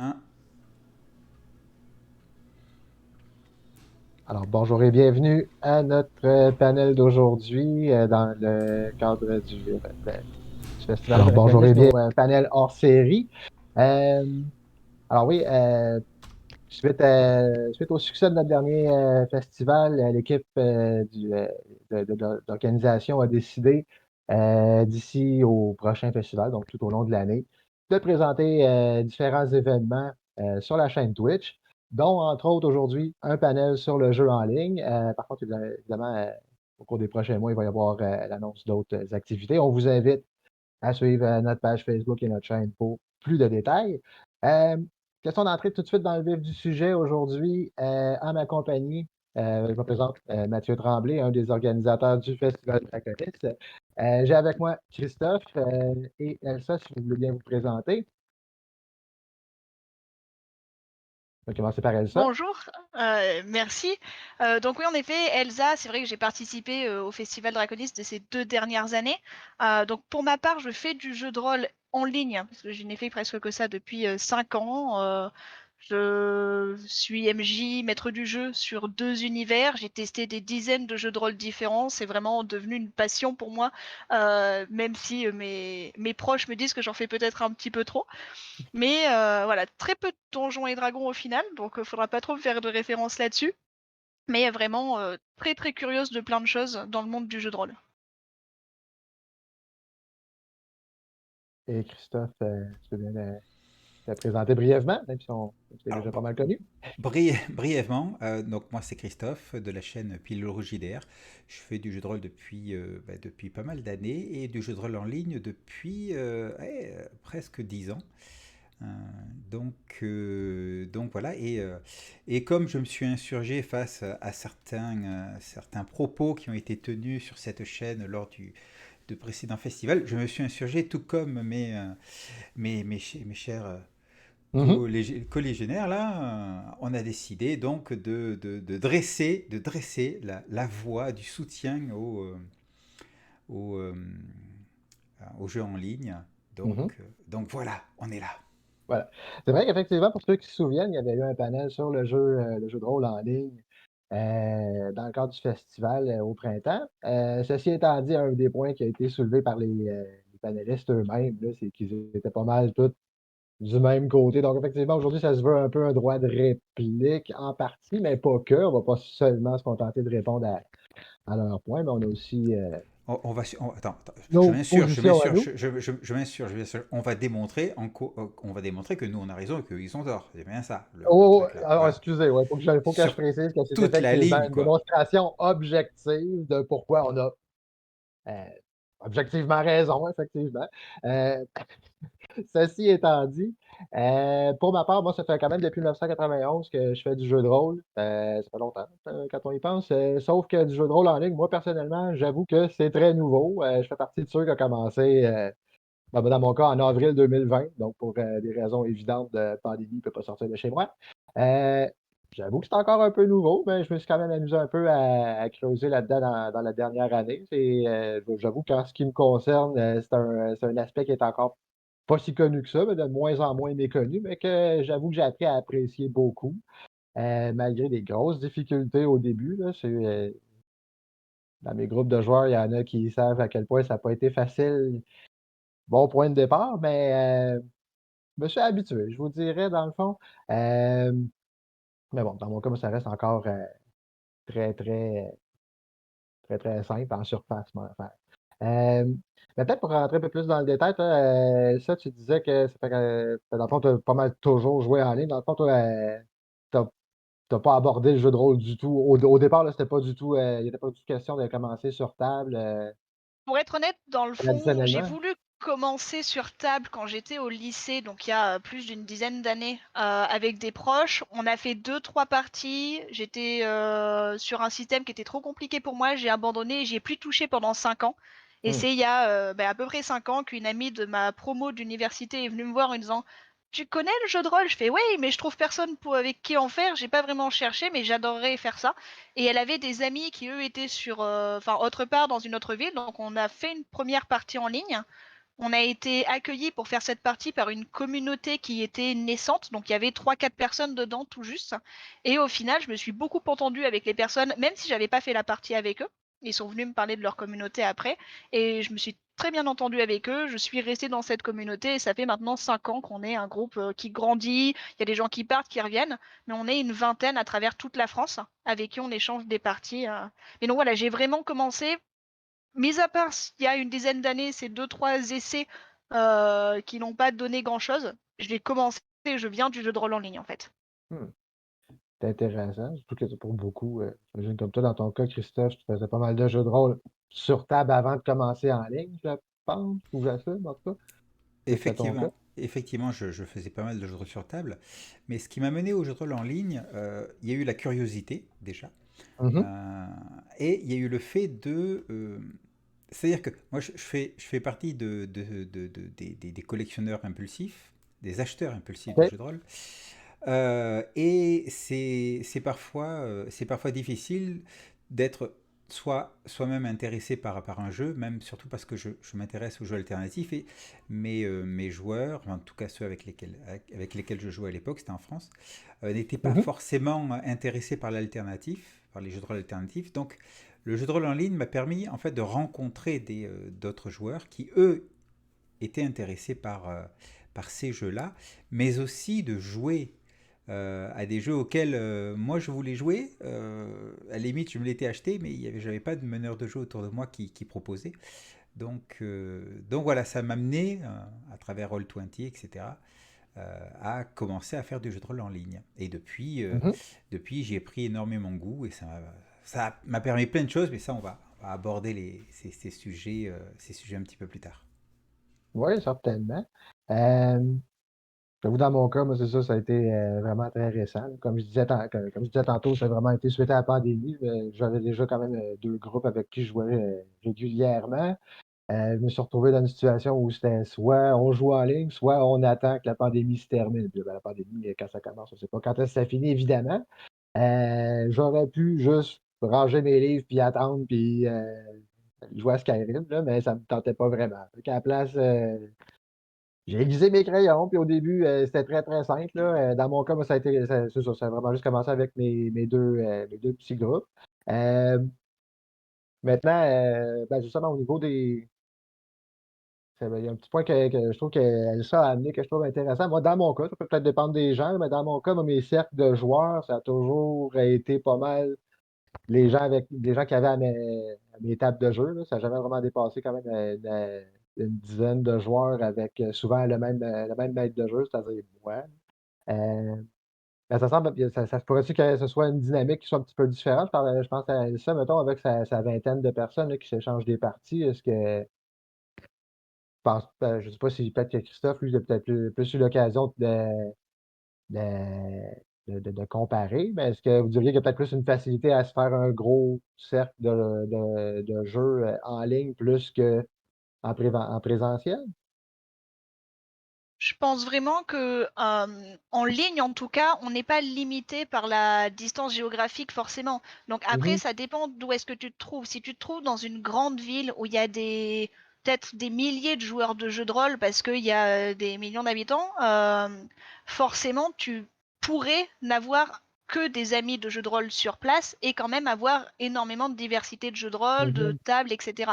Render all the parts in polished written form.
Un. Alors, bonjour et bienvenue à notre panel d'aujourd'hui dans le cadre du Festival Draconis, nos panels hors série. Euh, alors oui, suite au succès de notre dernier festival, l'équipe d'organisation a décidé d'ici au prochain festival, donc tout au long de l'année, de présenter différents événements sur la chaîne Twitch, dont entre autres aujourd'hui un panel sur le jeu en ligne. Par contre, évidemment, au cours des prochains mois, il va y avoir l'annonce d'autres activités. On vous invite à suivre notre page Facebook et notre chaîne pour plus de détails. Euh, Question d'entrer tout de suite dans le vif du sujet aujourd'hui. En ma compagnie, je me présente Mathieu Tremblay, un des organisateurs du Festival Draconis. J'ai avec moi Christophe et Elsa, si vous voulez bien vous présenter. On va commencer par Elsa. Bonjour, merci. Donc oui, en effet, Elsa, c'est vrai que j'ai participé au Festival Draconis de ces 2 dernières années. Donc pour ma part, je fais du jeu de rôle en ligne, hein, parce que je n'ai fait presque que ça depuis 5 ans. Je suis MJ, maître du jeu sur 2 univers. J'ai testé des dizaines de jeux de rôle différents. C'est vraiment devenu une passion pour moi, même si mes proches me disent que j'en fais peut-être un petit peu trop. Mais voilà, très peu de donjons et dragons au final, donc faudra pas trop faire de références là-dessus. Mais vraiment très très curieuse de plein de choses dans le monde du jeu de rôle. Et Christophe, tu peux bien te présenter brièvement, même si on c'est Alors, déjà pas mal connu. brièvement, donc moi c'est Christophe de la chaîne Pilologie d'air. Je fais du jeu de rôle depuis pas mal d'années et du jeu de rôle en ligne depuis presque 10 ans. Euh, donc voilà, et comme je me suis insurgé face à certains propos qui ont été tenus sur cette chaîne lors de précédents festivals, je me suis insurgé tout comme mes chers Mhm. collégionnaires, là, on a décidé donc de dresser la voie du soutien au, euh, aux jeux en ligne. Mhm. Donc voilà, on est là. Voilà. C'est vrai qu'effectivement, pour ceux qui se souviennent, il y avait eu un panel sur le jeu de rôle en ligne dans le cadre du festival au printemps. Ceci étant dit, un des points qui a été soulevé par les panélistes eux-mêmes, là, c'est qu'ils étaient pas mal tous du même côté. Donc, effectivement, aujourd'hui, ça se veut un peu un droit de réplique en partie, mais pas que. On va pas seulement se contenter de répondre à leurs points, mais on a aussi Attends, je nos m'insurge, je positions à m'insurge, nous. je m'insurge. On va démontrer que nous on a raison et qu'ils ont tort. C'est bien ça le Oh, truc là. alors, Voilà. excusez, ouais, faut que je Sur précise que c'est toute la effectivement ligne, une quoi. démonstration objective de pourquoi on a euh, objectivement raison, effectivement. Euh, Ceci étant dit, pour ma part, moi, ça fait quand même depuis 1991 que je fais du jeu de rôle. Ça fait longtemps, quand on y pense. Sauf que du jeu de rôle en ligne, moi, personnellement, j'avoue que c'est très nouveau. Je fais partie de ceux qui ont commencé, dans mon cas, en avril 2020. Donc, pour des raisons évidentes de pandémie, je ne peux pas sortir de chez moi. Euh, J'avoue que c'est encore un peu nouveau, mais je me suis quand même amusé un peu à creuser là-dedans dans la dernière année. J'avoue qu'en ce qui me concerne, c'est un aspect qui est encore pas si connu que ça, mais de moins en moins méconnu, mais que j'avoue que j'ai appris à apprécier beaucoup, malgré des grosses difficultés au début. Là, dans mes groupes de joueurs, il y en a qui savent à quel point ça n'a pas été facile. Bon point de départ, mais je me suis habitué, je vous dirais, dans le fond. Euh, mais bon, dans mon cas, moi, ça reste encore très, très, très simple en surface, mon affaire. Euh, mais peut-être pour rentrer un peu plus dans le détail, toi, ça, tu disais que ça fait dans le fond, tu as pas mal toujours joué en ligne. Dans le fond, toi, t'as pas abordé le jeu de rôle du tout. Au départ, là, c'était pas du tout, il n'était pas du tout question de commencer sur table Pour être honnête, dans le fond, j'ai traditionnellement. voulu commencer sur table quand j'étais au lycée, donc il y a plus d'une dizaine d'années, avec des proches. On a fait 2, 3 parties. J'étais sur un système qui était trop compliqué pour moi. J'ai abandonné et j'y ai plus touché pendant 5 ans. Et Hmm. c'est il y a à peu près 5 ans qu'une amie de ma promo d'université est venue me voir en disant tu connais le jeu de rôle? Je fais oui, mais je trouve personne avec qui en faire. J'ai pas vraiment cherché, mais j'adorerais faire ça. Et elle avait des amis qui, eux, étaient sur, enfin, autre part dans une autre ville. Donc, on a fait une première partie en ligne. On a été accueillis pour faire cette partie par une communauté qui était naissante, donc il y avait 3-4 personnes dedans tout juste. Et au final, je me suis beaucoup entendue avec les personnes, même si j'avais pas fait la partie avec eux. Ils sont venus me parler de leur communauté après, et je me suis très bien entendue avec eux. Je suis restée dans cette communauté, et ça fait maintenant 5 ans qu'on est un groupe qui grandit. Il y a des gens qui partent, qui reviennent, mais on est une vingtaine à travers toute la France, avec qui on échange des parties. Et donc voilà, j'ai vraiment commencé. Mis à part il y a une dizaine d'années, ces 2-3 essais qui n'ont pas donné grand-chose, je l'ai commencé, je viens du jeu de rôle en ligne en fait. Hmm. C'est intéressant. Surtout que pour beaucoup, j'imagine comme toi, dans ton cas, Christophe, tu faisais pas mal de jeux de rôle sur table avant de commencer en ligne, je pense, ou j'assume, en tout cas. Est-ce que c'était ton cas? Effectivement, je faisais pas mal de jeux de rôle sur table, mais ce qui m'a mené au jeu de rôle en ligne, il y a eu la curiosité déjà, Mhm. euh, et il y a eu le fait de... c'est-à-dire que moi, je fais partie des collectionneurs impulsifs, des acheteurs impulsifs de OK. jeux de rôle, et c'est parfois difficile d'être soi-même intéressé par un jeu, même surtout parce que je m'intéresse aux jeux alternatifs et mes joueurs, en tout cas ceux avec lesquels je jouais à l'époque, c'était en France, n'étaient pas Mhm. forcément intéressés par l'alternatif, par les jeux de rôle alternatifs. Donc le jeu de rôle en ligne m'a permis en fait de rencontrer d'autres joueurs qui eux étaient intéressés par ces jeux-là, mais aussi de jouer à des jeux auxquels moi je voulais jouer. À la limite, je me l'étais acheté, mais j'avais pas de meneur de jeu autour de moi qui proposait. Donc voilà, ça m'a amené, à travers Roll20, etc., à commencer à faire du jeu de rôle en ligne. Et Mhm. depuis j'y ai pris énormément goût et ça m'a permis plein de choses, mais ça, on va aborder ces sujets un petit peu plus tard. Oui, certainement. Euh, J'avoue, dans mon cas, moi, c'est ça, ça a été vraiment très récent. Comme je disais, comme je disais tantôt, ça a vraiment été suite à la pandémie. J'avais déjà quand même deux groupes avec qui je jouais régulièrement. Je me suis retrouvé dans une situation où c'était soit on joue en ligne, soit on attend que la pandémie se termine. Puis, ben, la pandémie, quand ça commence, on ne sait pas quand est-ce que ça finit, évidemment. J'aurais pu juste ranger mes livres, puis attendre, puis jouer à Skyrim, là, mais ça ne me tentait pas vraiment. Fait qu'à la place, j'ai aiguisé mes crayons, puis au début, c'était très, très simple, là. Dans mon cas, moi, c'est ça, ça a vraiment juste commencé avec mes deux petits groupes. Euh, Maintenant, ben, justement, au niveau des. Il y a un petit point que je trouve qu'Elsa a amené que je trouve intéressant. Moi, dans mon cas, ça peut peut-être dépendre des gens, mais dans mon cas, moi, mes cercles de joueurs, ça a toujours été pas mal les gens qui avaient à mes tables de jeu. Là. Ça n'a jamais vraiment dépassé quand même une dizaine de joueurs avec souvent le même maître de jeu, c'est-à-dire moi. Euh, ben, ça semble, ça se pourrait-tu que ce soit une dynamique qui soit un petit peu différente? Je pense à ça, mettons, avec sa vingtaine de personnes là, qui s'échangent des parties. Est-ce que je ne sais pas si peut-être que Christophe, lui, il a peut-être plus eu l'occasion de, de comparer, mais est-ce que vous diriez qu'il y a peut-être plus une facilité à se faire un gros cercle de jeux en ligne plus en présentiel? Je pense vraiment que en ligne, en tout cas, on n'est pas limité par la distance géographique forcément. Donc après, Mhm, ça dépend d'où est-ce que tu te trouves. Si tu te trouves dans une grande ville où il y a peut-être des milliers de joueurs de jeux de rôle parce qu'il y a des millions d'habitants, forcément, tu pourrais n'avoir que des amis de jeux de rôle sur place et quand même avoir énormément de diversité de jeux de rôle, de mhm, tables, etc.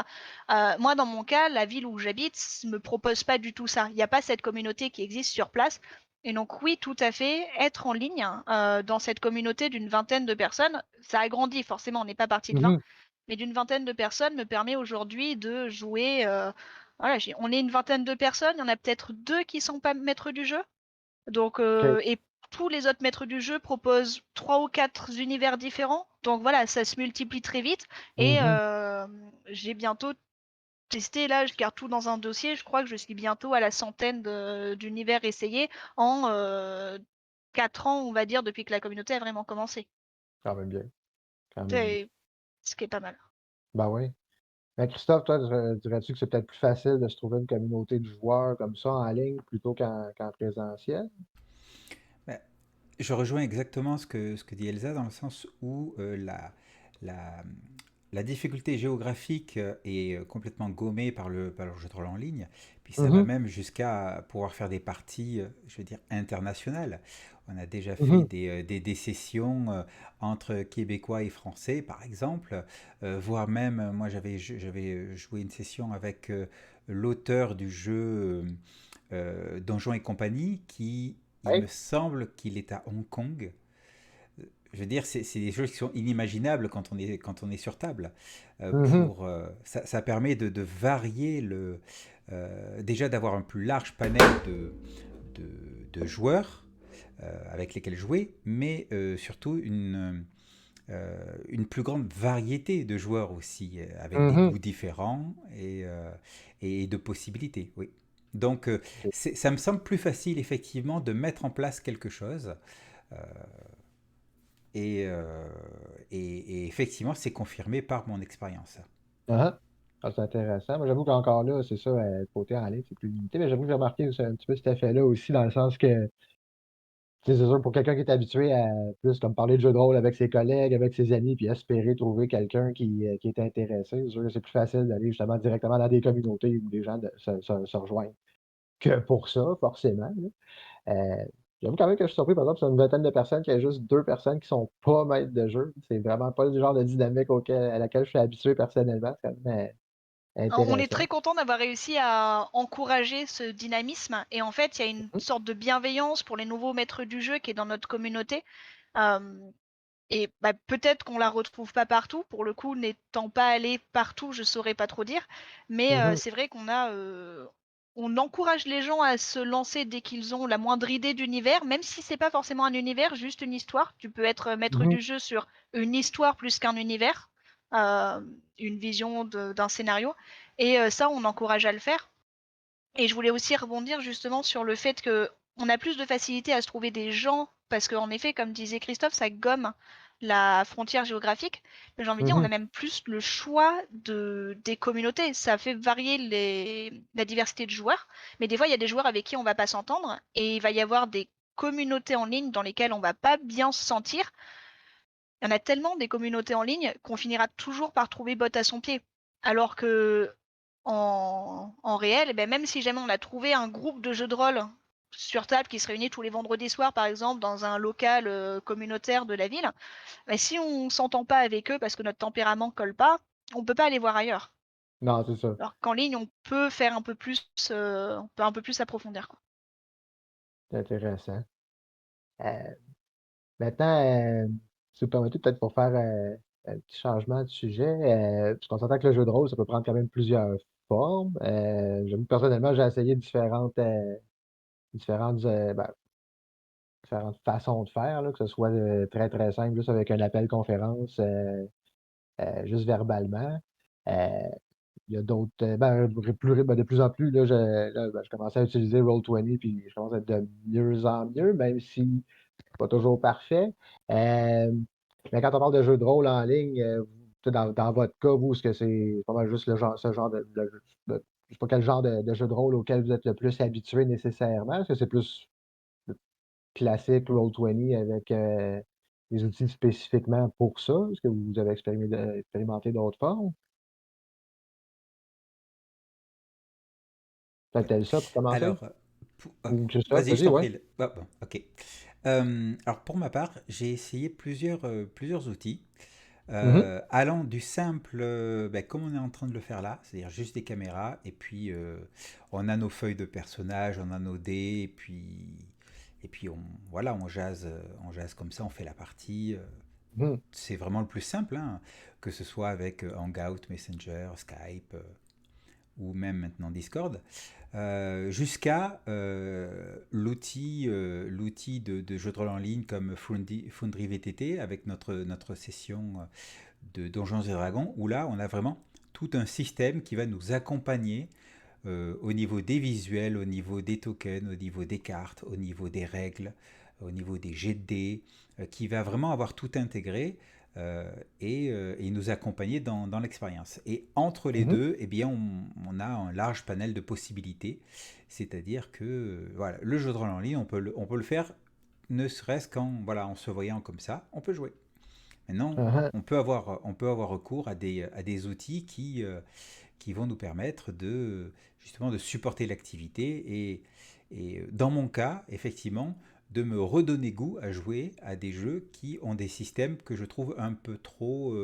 Moi, dans mon cas, la ville où j'habite me propose pas du tout ça. Il n'y a pas cette communauté qui existe sur place. Et donc oui, tout à fait, être en ligne dans cette communauté d'une vingtaine de personnes, ça a grandi forcément, on n'est pas parti de 20, mhm. mais d'une vingtaine de personnes me permet aujourd'hui de jouer. Voilà, on est une vingtaine de personnes, il y en a peut-être deux qui sont pas maîtres du jeu. Donc, OK. et tous les autres maîtres du jeu proposent 3 ou 4 univers différents. Donc voilà, ça se multiplie très vite. Et Mhm, j'ai bientôt testé, là, je garde tout dans un dossier. Je crois que je suis bientôt à la centaine d'univers essayés en 4 ans, on va dire, depuis que la communauté a vraiment commencé. Quand même bien. Quand même bien. C'est ce qui est pas mal. Ben oui. Mais Christophe, toi, dirais-tu que c'est peut-être plus facile de se trouver une communauté de joueurs comme ça en ligne plutôt qu'en présentiel? Ben, je rejoins exactement ce que dit Elsa dans le sens où la, la difficulté géographique est complètement gommée par le jeu de rôle en ligne, Puis ça va Mhm, même jusqu'à pouvoir faire des parties, je veux dire, internationales. On a déjà fait mhm. des sessions entre Québécois et Français, par exemple, voire même, moi j'avais joué une session avec l'auteur du jeu Donjons et compagnie, qui, il me Ouais. semble qu'il est à Hong Kong. Je veux dire, c'est des choses qui sont inimaginables quand on est sur table. Mhm, Ça permet de varier déjà d'avoir un plus large panel de joueurs avec lesquels jouer, mais surtout une plus grande variété de joueurs aussi, avec des mhm. goûts différents et de possibilités, oui. Donc, ça me semble plus facile, effectivement, de mettre en place quelque chose. euh, et, et effectivement, c'est confirmé par mon expérience. Ah, ah, c'est intéressant. Moi, j'avoue qu'encore là, c'est ça, le côté en ligne, c'est plus limité, mais j'avoue que j'ai remarqué aussi un petit peu cet effet-là aussi, dans le sens que, tu sais, c'est sûr, pour quelqu'un qui est habitué à plus comme parler de jeux de rôle avec ses collègues, avec ses amis, puis espérer trouver quelqu'un qui est intéressé, c'est sûr que c'est plus facile d'aller justement directement dans des communautés où les gens se rejoignent que pour ça, forcément, là. J'avoue quand même que je suis surpris, par exemple, sur une vingtaine de personnes, qu'il y a juste deux personnes qui sont pas maîtres de jeu. C'est vraiment pas le genre de dynamique à laquelle je suis habitué personnellement. C'est quand même On est intéressant. très content d'avoir réussi à encourager ce dynamisme et en fait, il y a une Mhm, sorte de bienveillance pour les nouveaux maîtres du jeu qui est dans notre communauté. Euh, et bah, peut-être qu'on la retrouve pas partout. Pour le coup, n'étant pas allé partout, je saurais pas trop dire. Mais mhm, c'est vrai on encourage les gens à se lancer dès qu'ils ont la moindre idée d'univers, même si c'est pas forcément un univers, juste une histoire. Tu peux être maître mhm. du jeu sur une histoire plus qu'un univers, euh, une vision d'un scénario. Et ça, on encourage à le faire. Et je voulais aussi rebondir justement sur le fait que on a plus de facilité à se trouver des gens, parce qu'en effet, comme disait Christophe, ça gomme la frontière géographique. Mais j'ai envie de dire, on a Mhm. même plus le choix des communautés. Ça fait varier la diversité de joueurs. Mais des fois, il y a des joueurs avec qui on va pas s'entendre, et il va y avoir des communautés en ligne dans lesquelles on va pas bien se sentir. Il y en a tellement des communautés en ligne qu'on finira toujours par trouver botte à son pied. Alors que en réel, eh ben, même si jamais on a trouvé un groupe de jeux de rôle sur table qui se réunit tous les vendredis soirs, par exemple, dans un local communautaire de la ville, ben, si on s'entend pas avec eux parce que notre tempérament colle pas, on peut pas aller voir ailleurs. Non, c'est ça. Alors qu'en ligne, on peut faire on peut un peu plus approfondir, quoi. C'est intéressant. Euh, Maintenant, si vous permettez, peut-être pour faire un petit changement de sujet, parce qu'on s'entend que le jeu de rôle, ça peut prendre quand même plusieurs formes. J'avoue que personnellement, j'ai essayé différentes, ben, différentes façons de faire, là, que ce soit très, très simple, juste avec un appel conférence, juste verbalement. Euh, il y a d'autres, de plus en plus, je commençais à utiliser Roll20, puis je commence à être de mieux en mieux, même si c'est pas toujours parfait. Euh, mais quand on parle de jeux de rôle en ligne, tu sais, dans votre cas, vous, est-ce que c'est pas mal juste ce genre je sais pas quel genre de jeu de rôle auquel vous êtes le plus habitué nécessairement? Est-ce que c'est plus classique Roll20 avec des outils spécifiquement pour ça? Est-ce que vous avez expérimenté d'autres formes? Faites-elle ça pour commencer? Alors, ah, Ou Christophe, vas-y, je vas-y, t'en ouais. prie. Ah, bon, ok. Alors, pour ma part, j'ai essayé plusieurs outils. Mhm, Allant du simple, ben, comme on est en train de le faire là, c'est-à-dire juste des caméras, et puis on a nos feuilles de personnages, on a nos dés, et puis voilà, on jase comme ça, on fait la partie. mhm, C'est vraiment le plus simple, hein, que ce soit avec Hangout, Messenger, Skype, ou même maintenant Discord, jusqu'à l'outil de jeu de rôle en ligne comme Foundry VTT avec notre session de Donjons et Dragons, où là, on a vraiment tout un système qui va nous accompagner au niveau des visuels, au niveau des tokens, au niveau des cartes, au niveau des règles, au niveau des jets de dés, qui va vraiment avoir tout intégré et nous accompagner dans l'expérience. Et entre les mhm. deux, eh bien, on a un large panel de possibilités. C'est-à-dire que voilà, le jeu de rôle en ligne, on peut le faire ne serait-ce qu'en voilà, en se voyant comme ça, on peut jouer. Maintenant, Ah, on peut avoir recours à des outils qui vont nous permettre justement de supporter l'activité et dans mon cas, effectivement, de me redonner goût à jouer à des jeux qui ont des systèmes que je trouve un peu trop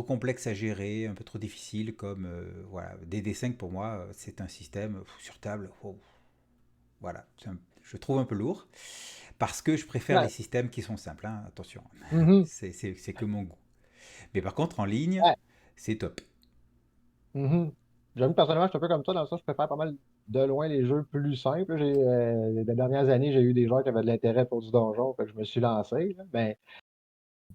complexes à gérer, un peu trop difficiles, comme voilà, DD5 pour moi, c'est un système sur table, wow, voilà, je trouve un peu lourd, parce que je préfère Ouais. les systèmes qui sont simples, hein, attention, Mhm. c'est que mon goût. Mais par contre, en ligne, Ouais. c'est top. Mhm. J'avoue, personnellement, je suis un peu comme toi, dans le sens, je préfère pas mal de loin les jeux plus simples. Les dernières années, j'ai eu des joueurs qui avaient de l'intérêt pour du donjon, fait que je me suis lancé, là. Mais,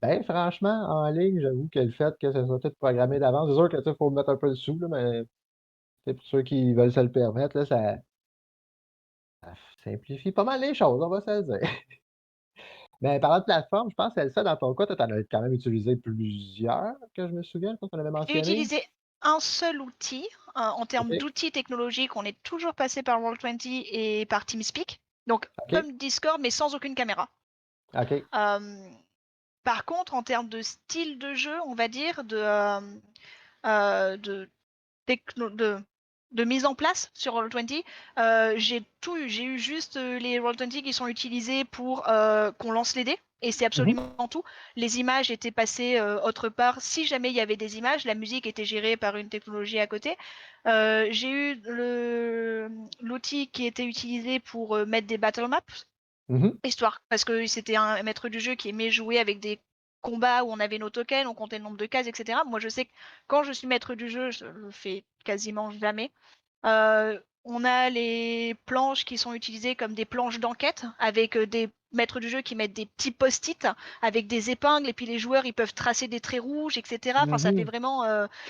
ben, franchement, en ligne, j'avoue que le fait que ça soit tout programmé d'avance, c'est sûr que, tu sais, faut mettre un peu le sou, là, mais, tu sais, pour ceux qui veulent se le permettre, là, ça simplifie pas mal les choses, on va se le dire. Mais parlant de plateforme, je pense que ça, dans ton cas, toi, t'en as quand même utilisé plusieurs, que je me souviens, je pense qu'on avait J'ai mentionné. utilisé un seul outil. En termes OK, d'outils technologiques, on est toujours passé par Roll20 et par TeamSpeak. Donc, OK, comme Discord, mais sans aucune caméra. OK. Euh, Par contre, en termes de style de jeu, on va dire, de techno, de mise en place sur Roll20, j'ai tout eu. J'ai eu juste les Roll20 qui sont utilisés pour qu'on lance les dés. Et c'est Mhm, absolument tout. Les images étaient passées autre part. Si jamais il y avait des images, la musique était gérée par une technologie à côté. J'ai eu l'outil qui était utilisé pour mettre des battle maps, mhm, histoire, parce que c'était un maître du jeu qui aimait jouer avec des combats où on avait nos tokens, on comptait le nombre de cases, etc. Moi, je sais que quand je suis maître du jeu, je le fais quasiment jamais. On a les planches qui sont utilisées comme des planches d'enquête, avec des maîtres du jeu qui mettent des petits post-it avec des épingles, et puis les joueurs ils peuvent tracer des traits rouges, etc. Enfin, ça fait mhm. vraiment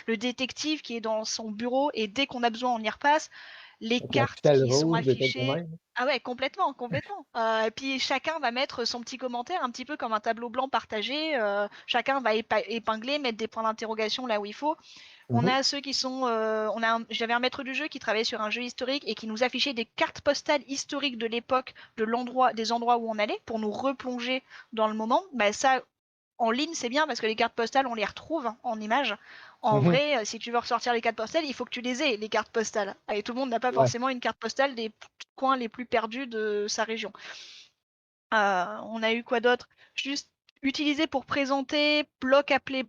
le détective qui est dans son bureau, et dès qu'on a besoin, on y repasse. Les Avec la cartes ficelle qui sont rouge, des trucs de affichées. même. Ah ouais, complètement, complètement. Et puis chacun va mettre son petit commentaire, un petit peu comme un tableau blanc partagé. Chacun va épingler, mettre des points d'interrogation là où il faut. On Mhm, a ceux qui sont. J'avais un maître du jeu qui travaillait sur un jeu historique et qui nous affichait des cartes postales historiques de l'époque, des endroits où on allait, pour nous replonger dans le moment. Bah, ça, en ligne, c'est bien parce que les cartes postales, on les retrouve en images. En mhm. vrai, si tu veux ressortir les cartes postales, il faut que tu les aies, les cartes postales. Et tout le monde n'a pas Ouais. forcément une carte postale des coins les plus perdus de sa région. On a eu quoi d'autre? Juste utilisé pour présenter bloc après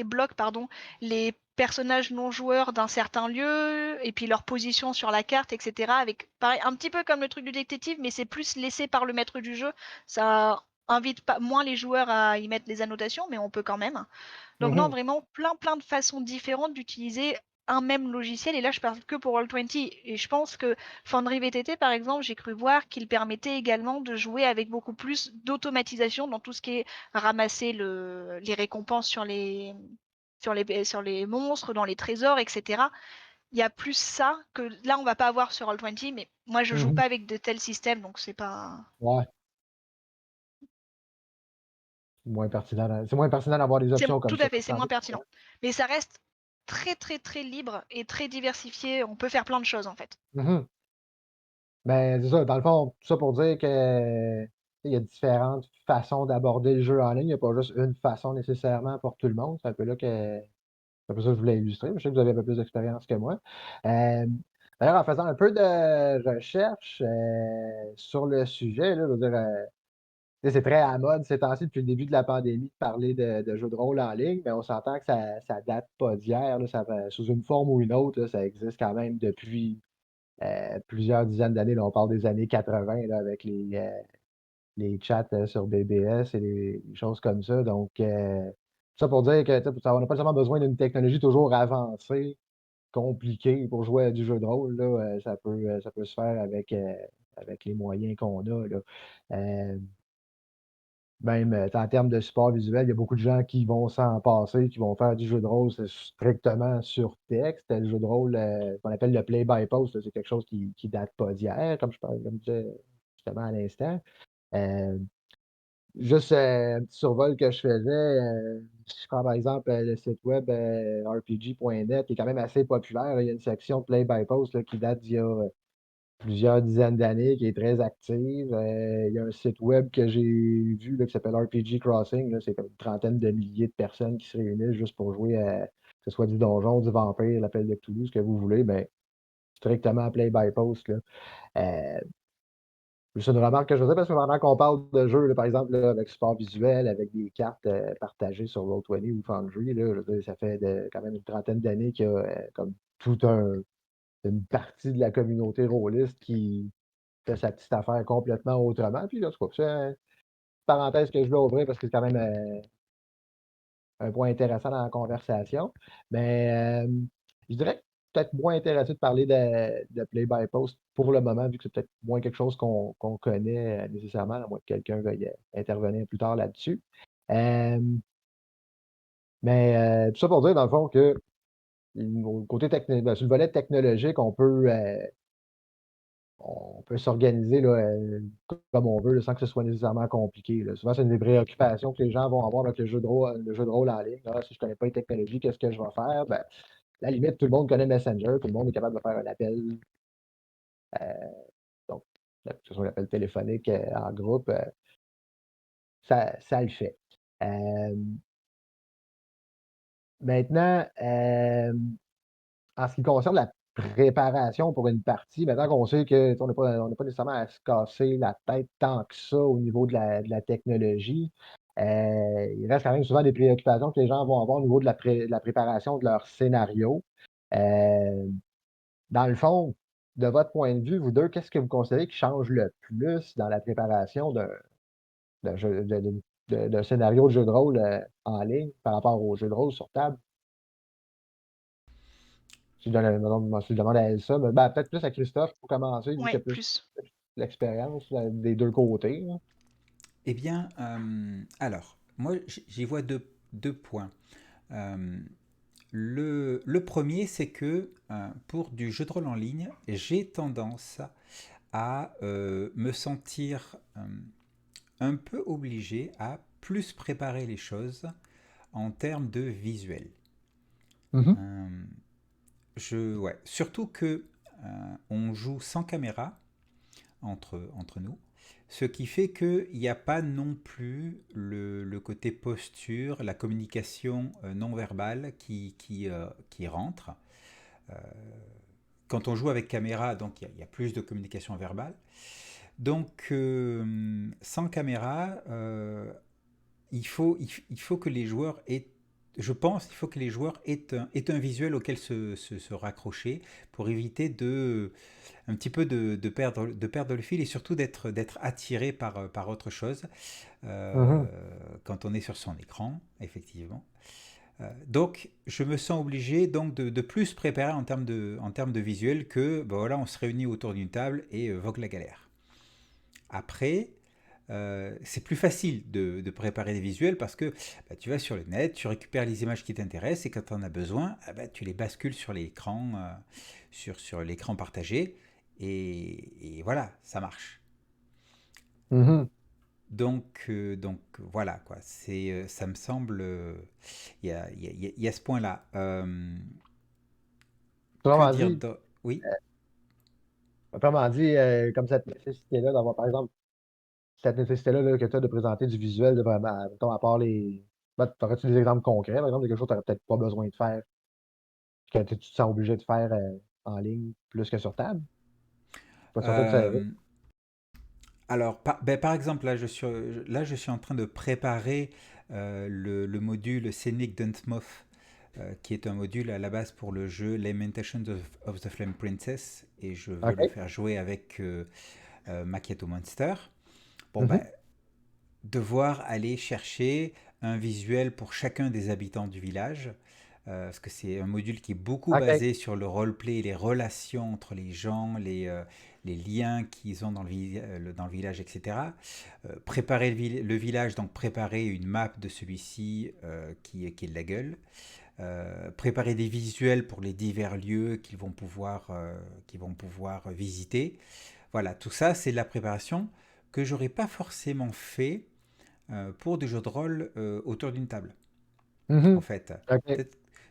bloc, pardon, les personnages non joueurs d'un certain lieu et puis leur position sur la carte, etc. Avec pareil, un petit peu comme le truc du détective, mais c'est plus laissé par le maître du jeu. Ça invite pas moins les joueurs à y mettre les annotations, mais on peut quand même. Donc non, Mhm, vraiment plein de façons différentes d'utiliser un même logiciel. Et là, je parle que pour Roll20. Et je pense que Foundry VTT, par exemple, j'ai cru voir qu'il permettait également de jouer avec beaucoup plus d'automatisation dans tout ce qui est ramasser les récompenses sur les monstres, dans les trésors, etc. Il y a plus ça que là, on va pas avoir sur Roll20, mais moi, je joue mhm. pas avec de tels systèmes, donc c'est pas. Ouais. C'est moins pertinent d'avoir des C'est options comme tout ça. à fait, c'est moins pertinent. Mais ça reste très libre et très diversifié. On peut faire plein de choses en fait. Mhm. Ben, c'est ça. Dans le fond, tout ça pour dire que il y a différentes façons d'aborder le jeu en ligne. Il n'y a pas juste une façon nécessairement pour tout le monde. C'est un peu là que c'est un peu ça que je voulais illustrer. Je sais que vous avez un peu plus d'expérience que moi. Euh, D'ailleurs, en faisant un peu de recherche sur le sujet, là, je veux dire, tu sais, c'est très à la mode ces temps-ci, depuis le début de la pandémie, de parler de jeux de rôle en ligne, mais on s'entend que ça date pas d'hier, là, sous une forme ou une autre, là, ça existe quand même depuis plusieurs dizaines d'années. Là, on parle des années 80 là, avec les chats sur BBS et les choses comme ça. Donc, ça pour dire que tu sais, on n'a pas seulement besoin d'une technologie toujours avancée, compliquée pour jouer à du jeu de rôle. Là, ça peut se faire avec les moyens qu'on a. Là. Euh, Même en termes de support visuel, il y a beaucoup de gens qui vont s'en passer, qui vont faire du jeu de rôle strictement sur texte. Le jeu de rôle qu'on appelle le play by post, là, c'est quelque chose qui date pas d'hier, comme je disais justement à l'instant. Euh, Juste un petit survol que je faisais, si je prends par exemple le site web rpg.net, qui est quand même assez populaire, là, il y a une section play by post là, qui date d'il y a plusieurs dizaines d'années, qui est très active. Il y a un site web que j'ai vu là, qui s'appelle RPG Crossing. Là, c'est comme une trentaine de milliers de personnes qui se réunissent juste pour jouer que ce soit du donjon, du vampire, l'appel de Cthulhu, ce que vous voulez, ben, strictement play by post, là. Euh, c'est une remarque que je faisais parce que pendant qu'on parle de jeux, là, par exemple, là, avec support visuel, avec des cartes partagées sur Roll20 ou Foundry, là, je veux dire, ça fait quand même une trentaine d'années qu'il y a comme une partie de la communauté rôliste qui fait sa petite affaire complètement autrement. Puis là, c'est une parenthèse que je vais ouvrir parce que c'est quand même un point intéressant dans la conversation. Mais je dirais que peut-être moins intéressé de parler de play by post pour le moment, vu que c'est peut-être moins quelque chose qu'on connaît nécessairement, à moins que quelqu'un veuille intervenir plus tard là-dessus. Euh, mais tout ça pour dire, dans le fond, que au côté sur le volet technologique, on peut s'organiser là, comme on veut, là, sans que ce soit nécessairement compliqué, là. Souvent, c'est une des préoccupations que les gens vont avoir avec le jeu de rôle en ligne. Ah, si je ne connais pas les technologies, qu'est-ce que je vais faire? Ben, à la limite, tout le monde connaît Messenger, tout le monde est capable de faire un appel, euh, donc, que ce soit un appel téléphonique en groupe, ça le fait. Euh, Maintenant, en ce qui concerne la préparation pour une partie, maintenant qu'on sait que on n'a pas nécessairement à se casser la tête tant que ça au niveau de la technologie, il reste quand même souvent des préoccupations que les gens vont avoir au niveau de la préparation de leur scénario. Euh, Dans le fond, de votre point de vue, vous deux, qu'est-ce que vous considérez qui change le plus dans la préparation d'un scénario de jeu de rôle en ligne par rapport au jeu de rôle sur table? Si je demande à Elsa, mais ben, peut-être plus à Christophe pour commencer, vu qu'il y Ouais, a plus plus. l'expérience des deux côtés, là. Eh bien, alors, moi, j'y vois deux points. Euh, le premier, c'est que pour du jeu de rôle en ligne, j'ai tendance à me sentir un peu obligé à plus préparer les choses en termes de visuel. Mhm. Euh, ouais. Surtout que on joue sans caméra entre nous, ce qui fait qu'il n'y a pas non plus le côté posture, la communication non verbale qui rentre. Euh, Quand on joue avec caméra, donc il y a plus de communication verbale. Donc sans caméra, il faut que les joueurs aient, je pense, il faut que les joueurs aient un visuel auquel se raccrocher pour éviter un petit peu de perdre le fil et surtout d'être attiré par autre chose Mhm. quand on est sur son écran, effectivement. Donc, je me sens obligé donc de plus préparer en termes de visuel que, ben voilà, on se réunit autour d'une table et vogue la galère. Après, c'est plus facile de préparer des visuels parce que bah, tu vas sur le net, tu récupères les images qui t'intéressent et quand tu en as besoin, ah bah, tu les bascules sur l'écran, sur l'écran partagé et voilà, ça marche. Mhm. Donc voilà, quoi. Ça me semble. Il y a ce point-là. Que Autrement dire dit, d'autre? Oui. comme cette nécessité-là d'avoir, par exemple, cette nécessité-là là, que tu as de présenter du visuel, de vraiment, mettons, à part les. Ben, t'aurais-tu des exemples concrets, par exemple, de quelque chose que tu n'aurais peut-être pas besoin de faire, que tu te sens obligé de faire en ligne plus que sur table? Pas certain de ça. Euh, alors, par exemple, là, je suis en train de préparer le module Scenic Dantmoth, qui est un module à la base pour le jeu Lamentations of the Flame Princess, et je veux le OK. faire jouer avec Macchiato Monster. Bon, ben, Mhm. devoir aller chercher un visuel pour chacun des habitants du village, parce que c'est un module qui est beaucoup OK. basé sur le roleplay et les relations entre les gens, les liens qu'ils ont dans le village, etc. Préparer le village, donc préparer une map de celui-ci qui est de la gueule. Préparer des visuels pour les divers lieux qu'ils vont pouvoir visiter. Voilà, tout ça, c'est de la préparation que j'aurais pas forcément fait pour des jeux de rôle autour d'une table, en Mhm. fait. OK.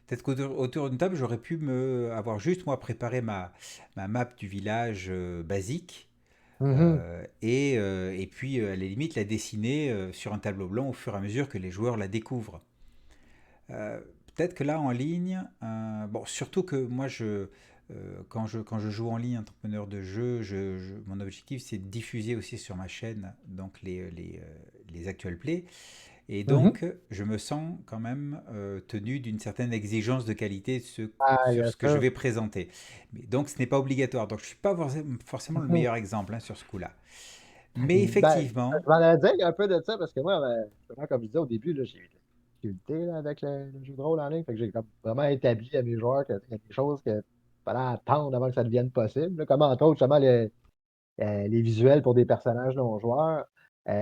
Peut-être qu'autour d'une table, j'aurais pu avoir juste, moi, préparé ma map du village basique, Mhm. et puis, à la limite, la dessiner sur un tableau blanc au fur et à mesure que les joueurs la découvrent. Euh, peut-être que là en ligne, bon, surtout que moi quand je joue en ligne en tant que meneur de jeu, mon objectif c'est de diffuser aussi sur ma chaîne donc les actual plays. Et Mhm. donc, je me sens quand même tenu d'une certaine exigence de qualité Ah, sur yes, ce que je sir. vais présenter. Mais, donc, ce n'est pas obligatoire. Donc, je ne suis pas forcément le Mhm. meilleur exemple, hein, sur ce coup-là. Mais Ben, effectivement, je m'en allais dire un peu de ça parce que moi, vraiment, comme je disais au début, là, j'ai eu de la difficulté là, avec le jeu de rôle en ligne. Fait que j'ai comme vraiment établi à mes joueurs qu'il y a des choses qu'il fallait attendre avant que ça devienne possible, là, comme entre autres justement les visuels pour des personnages non joueurs. Tu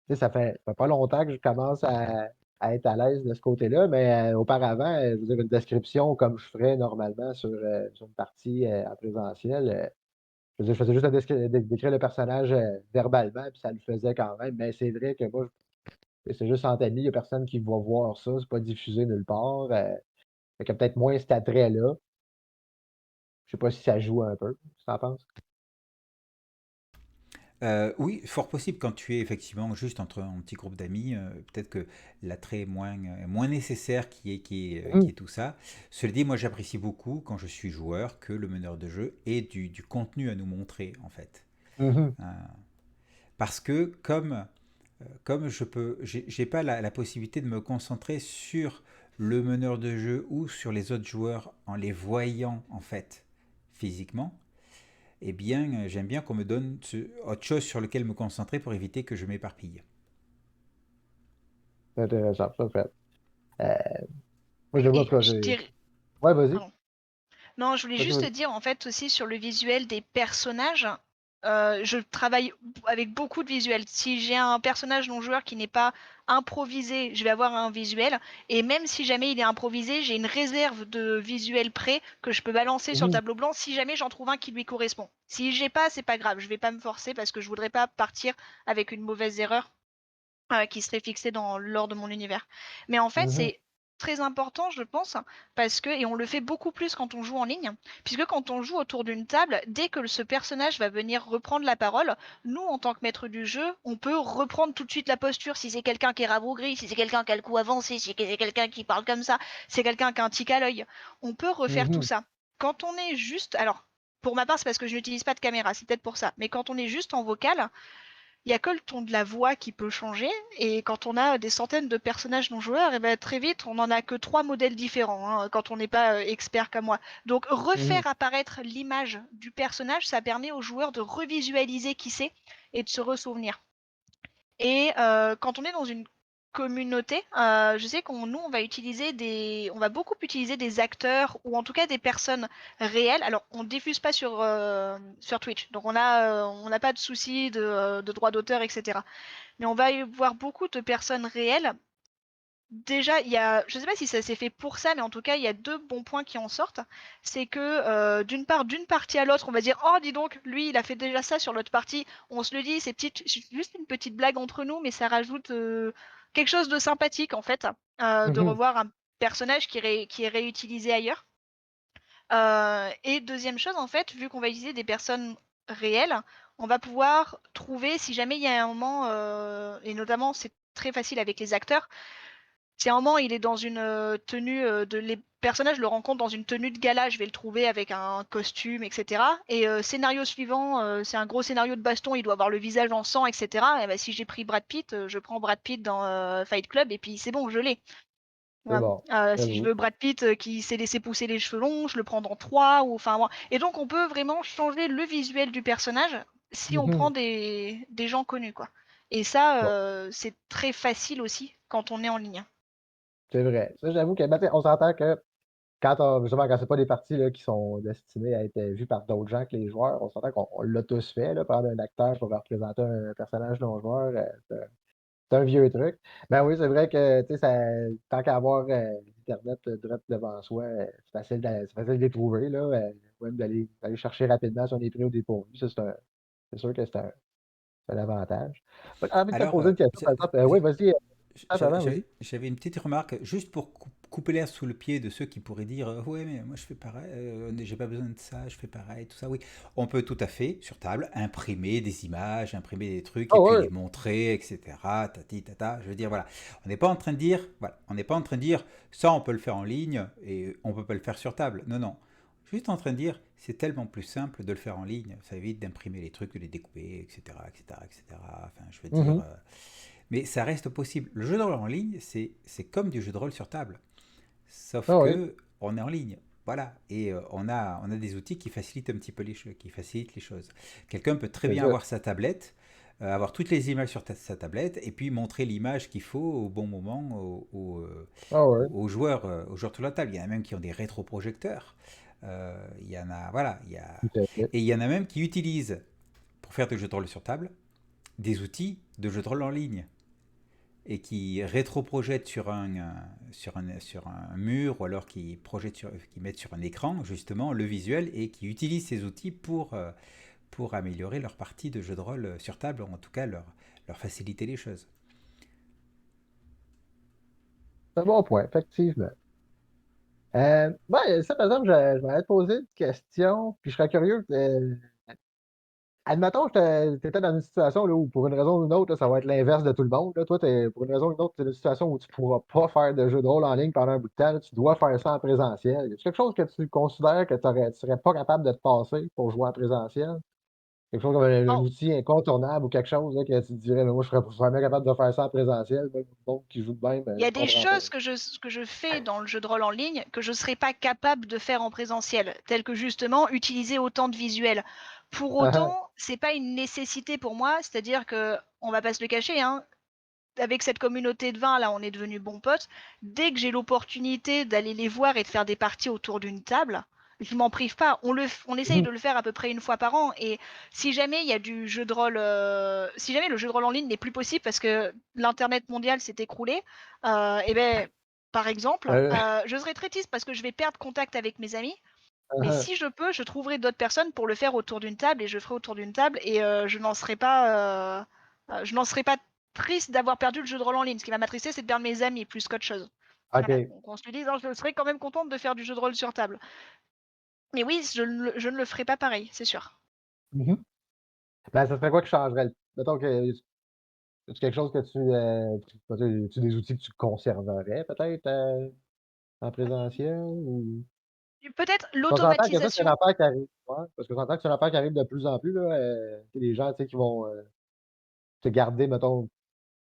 sais, ça fait pas longtemps que je commence à être à l'aise de ce côté-là, mais auparavant, je veux dire, une description comme je ferais normalement sur une partie en présentiel. Je veux dire, je faisais juste décrire le personnage verbalement, puis ça le faisait quand même. Mais c'est vrai que moi, c'est juste en ami, il n'y a personne qui va voir ça, c'est pas diffusé nulle part. Fait qu'il y a peut-être moins cet attrait-là. Je sais pas si ça joue un peu, tu en penses? oui, fort possible quand tu es effectivement juste entre un petit groupe d'amis, peut-être que l'attrait est moins nécessaire qui Mhm. est tout ça. Cela dit, moi j'apprécie beaucoup quand je suis joueur que le meneur de jeu ait du contenu à nous montrer en fait. Mhm. Euh, Parce que comme j'ai pas la possibilité de me concentrer sur le meneur de jeu ou sur les autres joueurs en les voyant en fait physiquement, eh bien j'aime bien qu'on me donne autre chose sur lequel me concentrer pour éviter que je m'éparpille. C'est intéressant, ça fait. Euh, Moi, je le vois, en Et tout cas, je j'ai. dirais. Ouais, vas-y. Pardon. Non, je voulais Vas-y, juste te vas-y. dire en fait aussi sur le visuel des personnages. Je travaille avec beaucoup de visuels. Si j'ai un personnage non joueur qui n'est pas improvisé, je vais avoir un visuel. Et même si jamais il est improvisé, j'ai une réserve de visuels prêts que je peux balancer sur le Mhm. tableau blanc si jamais j'en trouve un qui lui correspond. Si j'ai pas, c'est pas grave. Je vais pas me forcer parce que je voudrais pas partir avec une mauvaise erreur qui serait fixé lors de mon univers. Mais en fait, Mhm. c'est très important, je pense, parce que, et on le fait beaucoup plus quand on joue en ligne, puisque quand on joue autour d'une table, dès que ce personnage va venir reprendre la parole, nous, en tant que maître du jeu, on peut reprendre tout de suite la posture. Si c'est quelqu'un qui est rabougri, si c'est quelqu'un qui a le cou avancé, si c'est quelqu'un qui parle comme ça, si c'est quelqu'un qui a un tic à l'œil, on peut refaire tout Mhm. ça. Quand on est juste, alors, pour ma part, c'est parce que je n'utilise pas de caméra, c'est peut-être pour ça, mais quand on est juste en vocal, il y a que le ton de la voix qui peut changer. Et quand on a des centaines de personnages non joueurs, et ben très vite, on n'en a que 3 modèles différents, hein, quand on n'est pas expert comme moi. Donc Mhm. refaire apparaître l'image du personnage, ça permet aux joueurs de revisualiser qui c'est et de se ressouvenir. Et quand on est dans une communauté, je sais qu'on nous on va beaucoup utiliser des acteurs ou en tout cas des personnes réelles. Alors on diffuse pas sur Twitch, donc on n'a pas de souci de droit d'auteur, etc. Mais on va y voir beaucoup de personnes réelles. Déjà, je sais pas si ça s'est fait pour ça, mais en tout cas, il y a deux bons points qui en sortent. C'est que d'une part, d'une partie à l'autre, on va dire, oh, dis donc, lui, il a fait déjà ça sur l'autre partie. On se le dit, c'est juste une petite blague entre nous, mais ça rajoute quelque chose de sympathique en fait, de Mhm. revoir un personnage qui est réutilisé ailleurs. Et deuxième chose, en fait, vu qu'on va utiliser des personnes réelles, on va pouvoir trouver, si jamais il y a un moment, et notamment c'est très facile avec les acteurs, si à un moment il est dans une tenue les personnages le rencontrent dans une tenue de gala, je vais le trouver avec un costume, etc. Et scénario suivant, c'est un gros scénario de baston, il doit avoir le visage en sang, etc. Et ben, si j'ai pris Brad Pitt, je prends Brad Pitt dans Fight Club et puis c'est bon, je l'ai. C'est Voilà. bon. Si je J'avoue. veux Brad Pitt qui s'est laissé pousser les cheveux longs, je le prends dans 3 ou enfin voilà. Et donc on peut vraiment changer le visuel du personnage si on prend Mhm. des gens connus quoi. Et ça Bon, c'est très facile aussi quand on est en ligne. c'est vrai. Ça, j'avoue que, ben, tu sais, on s'entend que justement, quand c'est pas des parties là, qui sont destinées à être vues par d'autres gens que les joueurs, on s'entend qu'on l'a tous fait, là, prendre un acteur pour représenter un personnage non-joueur, c'est un vieux truc. Ben oui, c'est vrai que, tu sais, tant qu'à avoir l'Internet direct devant soi, c'est facile de les trouver, là, même d'aller chercher rapidement si on est pris au dépourvu. Ça, c'est sûr que c'est un avantage. J'ai envie de te Alors, poser une question, par exemple. Oui, vas-y, avant, vas-y. j'avais une petite remarque, juste pour couper l'air sous le pied de ceux qui pourraient dire ouais, mais moi je fais pareil, j'ai pas besoin de ça, je fais pareil, tout ça. Oui, on peut tout à fait, sur table, imprimer des images, imprimer des trucs Ah et puis ouais. les montrer, etc. Tati, tata. Je veux dire, voilà. On n'est pas en train de dire, voilà, on n'est pas en train de dire ça, on peut le faire en ligne et on peut pas le faire sur table. Non, non. Juste en train de dire, c'est tellement plus simple de le faire en ligne. Ça évite d'imprimer les trucs, de les découper, etc., etc., etc. Enfin, je veux dire. Mhm. Mais ça reste possible. Le jeu de rôle en ligne, c'est comme du jeu de rôle sur table. Sauf Ah ouais. que on est en ligne. Voilà. Et on a des outils qui facilitent un petit peu qui facilitent les choses. Quelqu'un peut très C'est bien ça. avoir sa tablette, avoir toutes les images sur sa tablette, et puis montrer l'image qu'il faut au bon moment Ah ouais. aux joueurs de la table. Il y en a même qui ont des rétroprojecteurs. Il y en a, voilà, Tout à fait. et il y en a même qui utilisent, pour faire des jeux de rôle sur table, des outils de jeux de rôle en ligne et qui rétroprojettent sur un mur ou alors qui mettent sur un écran justement le visuel et qui utilisent ces outils pour améliorer leur partie de jeu de rôle sur table, ou en tout cas leur faciliter les choses. C'est un bon point, effectivement. Ouais, ça, par exemple, je m'avais posé une question, puis je serais curieux. Admettons que tu étais dans une situation là, où, pour une raison ou une autre, là, ça va être l'inverse de tout le monde. Là. Toi, pour une raison ou une autre, tu es dans une situation où tu ne pourras pas faire de jeu de rôle en ligne pendant un bout de temps. Là, tu dois faire ça en présentiel. Y a quelque chose que tu considères que tu serais pas capable de te passer pour jouer en présentiel? Quelque chose comme un Oh, outil incontournable ou quelque chose là, que tu te dirais, mais moi, je serais jamais capable de faire ça en présentiel. Même le monde qui joue de même, il y a je des comprends pas. choses que je fais dans le jeu de rôle en ligne que je ne serais pas capable de faire en présentiel, telles que justement utiliser autant de visuels. Pour Ah, autant, c'est pas une nécessité pour moi, c'est-à-dire que on va pas se le cacher, hein, avec cette communauté de 20 là, on est devenus bons potes. Dès que j'ai l'opportunité d'aller les voir et de faire des parties autour d'une table, je m'en prive pas. On essaye mhm, de le faire à peu près une fois par an. Et si jamais il y a du jeu de rôle, si jamais le jeu de rôle en ligne n'est plus possible parce que l'internet mondial s'est écroulé, et ben par exemple, euh, je serais très triste parce que je vais perdre contact avec mes amis. Mais ah, si je peux, je trouverai d'autres personnes pour le faire autour d'une table et je ferai autour d'une table et je n'en serai pas triste d'avoir perdu le jeu de rôle en ligne. Ce qui va m'attrister, c'est de perdre mes amis plus qu'autre chose. Voilà, OK. qu'on se le dise, hein, je serais quand même contente de faire du jeu de rôle sur table. Mais oui, je ne le ferai pas pareil, c'est sûr. Mhm. Ben, ça serait quoi qui changerait? Mettons que c'est quelque chose que tu des outils que tu conserverais peut-être en présentiel ou. Peut-être On s'entend que ça, c'est une l'automatisation. affaire qui arrive. Ouais, parce que s'entend que c'est une affaire qui arrive de plus en plus, là. Les gens, tu sais, qui vont te garder, mettons,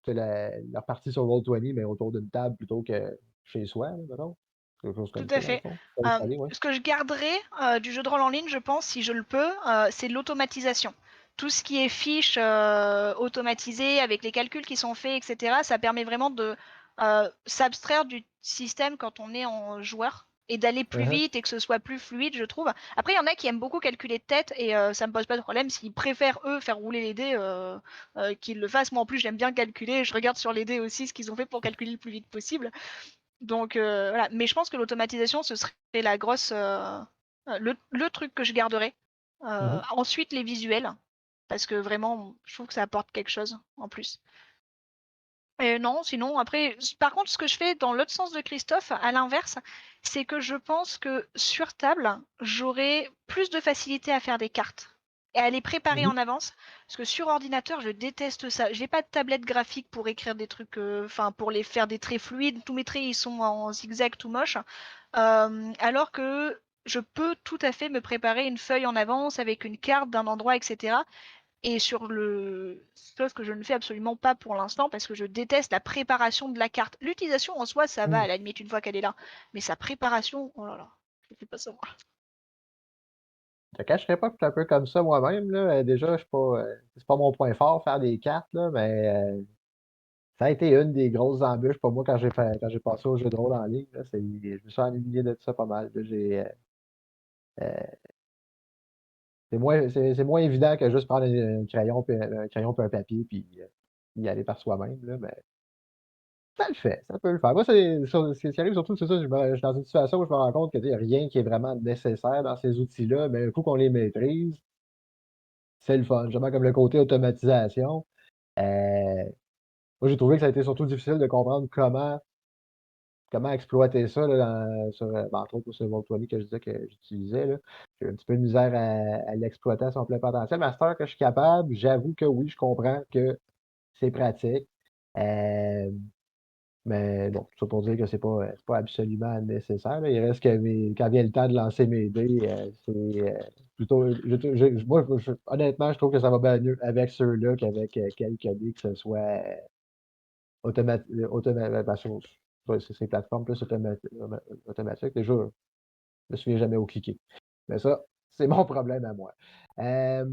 leur partie sur Roll20, mais autour d'une table plutôt que chez soi, là, mettons. Quelque chose Tout comme à ça, dans le fait. fond. Ça va aller, ouais. Ce que je garderai du jeu de rôle en ligne, je pense, si je le peux, c'est l'automatisation. Tout ce qui est fiches automatisées avec les calculs qui sont faits, etc., ça permet vraiment de s'abstraire du système quand on est en joueur et d'aller plus Uh-huh. vite et que ce soit plus fluide, je trouve. Après, il y en a qui aiment beaucoup calculer de tête et ça me pose pas de problème. S'ils préfèrent, eux, faire rouler les dés, qu'ils le fassent. Moi, en plus, j'aime bien calculer. Je regarde sur les dés aussi ce qu'ils ont fait pour calculer le plus vite possible. Donc voilà, mais je pense que l'automatisation, ce serait la grosse, le truc que je garderais. Mhm. Ensuite, les visuels, parce que vraiment, je trouve que ça apporte quelque chose en plus. Et non, sinon, après, par contre, ce que je fais dans l'autre sens de Christophe, à l'inverse, c'est que je pense que sur table, j'aurais plus de facilité à faire des cartes et à les préparer Mhm. en avance. Parce que sur ordinateur, je déteste ça. J'ai pas de tablette graphique pour écrire des trucs, enfin, pour les faire des traits fluides. Tous mes traits, ils sont en zigzag tout moche. Alors que je peux tout à fait me préparer une feuille en avance avec une carte d'un endroit, etc. Et sur le chose que je ne fais absolument pas pour l'instant parce que je déteste la préparation de la carte. L'utilisation en soi, ça va Mhm. à la limite une fois qu'elle est là. Mais sa préparation, oh là là, je fais pas ça moi. Je te cacherai pas que je suis un peu comme ça moi-même, là. Déjà, je suis pas, c'est pas mon point fort, faire des cartes, là, mais ça a été une des grosses embûches pour moi quand j'ai passé au jeu de rôle en ligne, là. Je me suis ennuyé de ça pas mal, là. Euh, c'est moins évident que juste prendre un crayon, un crayon puis un papier, puis y aller par soi-même, là, mais ça le fait, ça peut le faire. Moi, ce qui arrive surtout, c'est ça, je suis dans une situation où je me rends compte qu'il n'y a rien qui est vraiment nécessaire dans ces outils-là, mais un coup qu'on les maîtrise, c'est le fun. Justement, comme le côté automatisation. Euh, Moi, j'ai trouvé que ça a été surtout difficile de comprendre comment comment exploiter ça là, entre autres sur Roll20 que je disais que j'utilisais, là. J'ai un petit peu de misère à l'exploiter à son plein potentiel. Mais à cette heure que je suis capable, j'avoue que oui, je comprends que c'est pratique. Euh, mais bon, tout ça pour dire que c'est pas absolument nécessaire, là. Il reste que quand vient le temps de lancer mes dés, c'est plutôt. Moi, honnêtement, je trouve que ça va bien mieux avec ceux-là qu'avec quelques dés, que ce soit sur ces plateformes plus automatiques. Déjà, je me souviens jamais où cliquer. Mais ça, c'est mon problème à moi. Si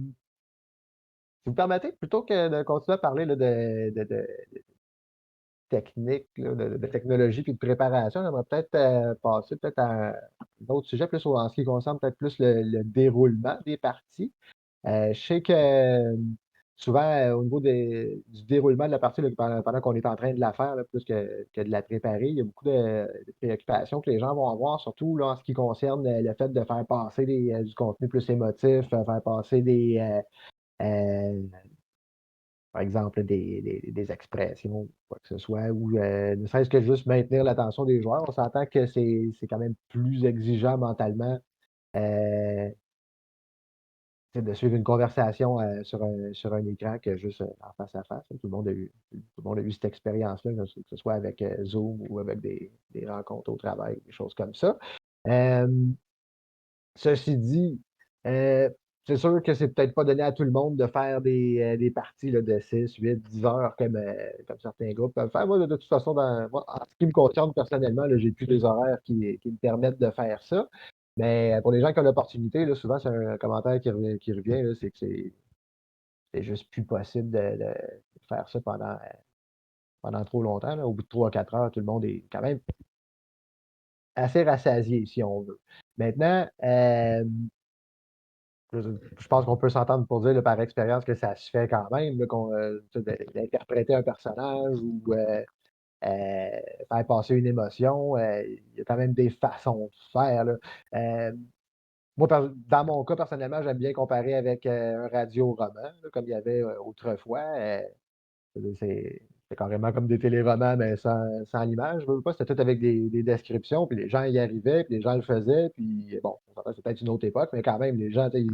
vous me permettez, plutôt que de continuer à parler là, de technique, là, de technologie puis de préparation, j'aimerais peut-être passer peut-être à un autre sujet, plus en ce qui concerne peut-être plus le déroulement des parties. Je sais que souvent, au niveau du déroulement de la partie, là, pendant qu'on est en train de la faire, là, plus que de la préparer, il y a beaucoup de préoccupations que les gens vont avoir, surtout là, en ce qui concerne le fait de faire passer du contenu plus émotif, faire passer euh, par exemple, des expressions, quoi que ce soit, ou ne serait-ce que juste maintenir l'attention des joueurs. On s'entend que c'est quand même plus exigeant mentalement de suivre une conversation sur un écran que juste en face à face. Tout le monde a eu cette expérience-là, que ce soit avec Zoom ou avec des rencontres au travail, des choses comme ça. Euh, Ceci dit, euh, c'est sûr que c'est peut-être pas donné à tout le monde de faire des parties là, de 6, 8, 10 heures comme certains groupes peuvent faire. Moi, de toute façon, moi, en ce qui me concerne personnellement, là, j'ai plus des horaires qui me permettent de faire ça. Mais pour les gens qui ont l'opportunité, là, souvent, c'est un commentaire qui revient, là, c'est que c'est juste plus possible de faire ça pendant trop longtemps, là. Au bout de 3 4 heures, tout le monde est quand même assez rassasié, si on veut. Maintenant, je pense qu'on peut s'entendre pour dire là, par expérience que ça se fait quand même, là, d'interpréter un personnage ou euh, faire passer une émotion. Il y a quand même des façons de faire, là. Euh, Moi, dans mon cas, personnellement, j'aime bien comparer avec un radio-roman, là, comme il y avait autrefois. C'est carrément comme des téléromans, mais sans l'image. Je veux pas, c'était tout avec des descriptions, puis les gens y arrivaient, puis les gens le faisaient, puis bon, on s'entend, c'est peut-être une autre époque, mais quand même, les gens, tu sais,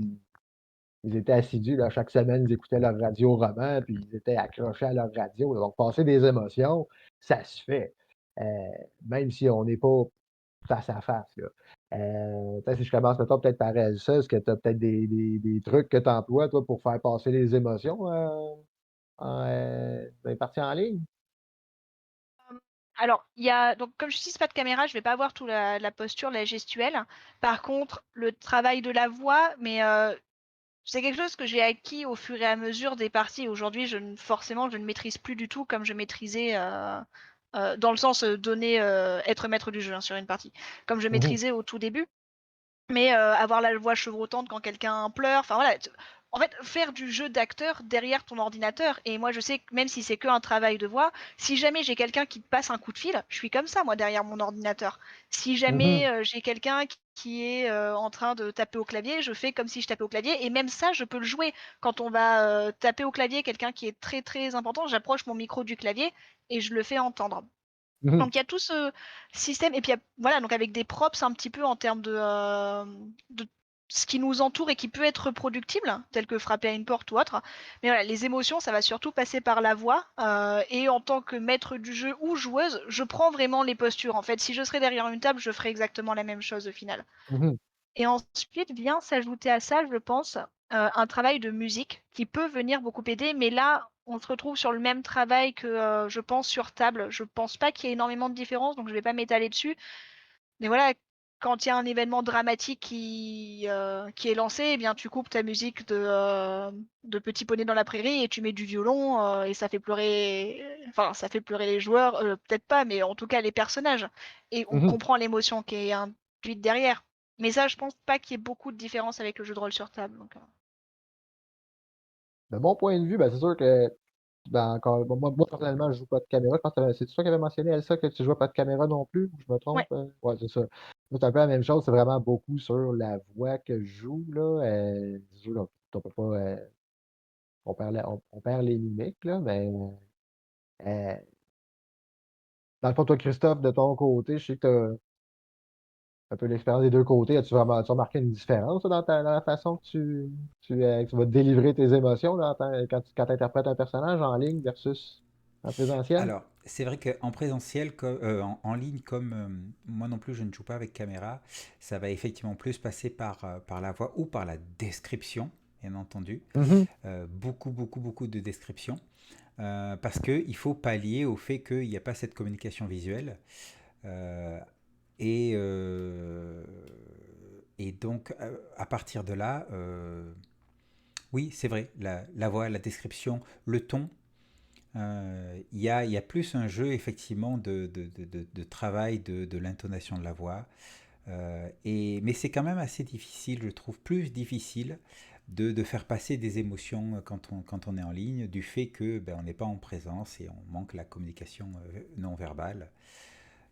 ils étaient assidus, là, chaque semaine, ils écoutaient leur radio-roman, puis ils étaient accrochés à leur radio. Donc, passer des émotions, ça se fait. Euh, Même si on n'est pas face à face, là. Peut-être si je commence mettons, peut-être par ça, est-ce que tu as peut-être des trucs que tu emploies, toi, pour faire passer les émotions dans les parties en ligne? Alors, donc comme je n'utilise pas de caméra, je vais pas voir tout la posture, la gestuelle. Par contre, le travail de la voix, mais c'est quelque chose que j'ai acquis au fur et à mesure des parties. Aujourd'hui, forcément, je ne maîtrise plus du tout comme je maîtrisais dans le sens donner, être maître du jeu hein, sur une partie, comme je Mhm. maîtrisais au tout début. Mais avoir la voix chevrotante quand quelqu'un pleure, enfin voilà. En fait, faire du jeu d'acteur derrière ton ordinateur. Et moi, je sais que même si c'est que un travail de voix, si jamais j'ai quelqu'un qui te passe un coup de fil, je suis comme ça, moi, derrière mon ordinateur. Si jamais Mhm. j'ai quelqu'un qui est en train de taper au clavier, je fais comme si je tapais au clavier. Et même ça, je peux le jouer. Quand on va taper au clavier, quelqu'un qui est très très important, j'approche mon micro du clavier et je le fais entendre. Mhm. Donc il y a tout ce système et puis voilà donc avec des props un petit peu en termes de ce qui nous entoure et qui peut être reproductible, tel que frapper à une porte ou autre. Mais voilà, les émotions, ça va surtout passer par la voix. Et en tant que maître du jeu ou joueuse, je prends vraiment les postures. En fait, si je serais derrière une table, je ferais exactement la même chose au final. Mhm. Et ensuite vient s'ajouter à ça, je pense, un travail de musique qui peut venir beaucoup aider, mais là, on se retrouve sur le même travail que, je pense, sur table. Je pense pas qu'il y ait énormément de différence, donc je vais pas m'étaler dessus. Mais voilà, quand il y a un événement dramatique qui est lancé, eh bien tu coupes ta musique de Petit Poney dans la prairie et tu mets du violon et ça fait pleurer, enfin ça fait pleurer les joueurs, peut-être pas, mais en tout cas les personnages. Et on Mhm. comprend l'émotion qui est induite derrière. Mais ça, je pense pas qu'il y ait beaucoup de différence avec le jeu de rôle sur table. Donc, De mon point de vue, ben, c'est sûr que encore, bon, moi, personnellement, je joue pas de caméra. Je pense que c'est toi qui avais mentionné, Elsa, que tu joues pas de caméra non plus, ou je me trompe? ouais. Ouais, c'est ça. Moi, c'est un peu la même chose, c'est vraiment beaucoup sur la voix que je joue, là. Je joue, donc, on peut pas, on perd les mimiques, là, mais Dans le fond, toi, Christophe, de ton côté, je sais que tu as un peu l'expérience des deux côtés. As-tu remarqué une différence là, dans la façon que tu vas délivrer tes émotions là, quand tu interprètes un personnage en ligne versus en présentiel? Alors, c'est vrai qu'en présentiel, en ligne, comme moi non plus je ne joue pas avec caméra, ça va effectivement plus passer par la voix ou par la description, bien entendu. Mhm, Beaucoup de description. Parce qu'il faut pallier au fait qu'il n'y a pas cette communication visuelle. Euh, et, euh, et donc, à partir de là, oui, c'est vrai, la voix, la description, le ton, il y a plus un jeu effectivement de travail de l'intonation de la voix. Mais c'est quand même assez difficile, je trouve, plus difficile de faire passer des émotions quand on est en ligne, du fait que ben, on n'est pas en présence et on manque la communication non verbale.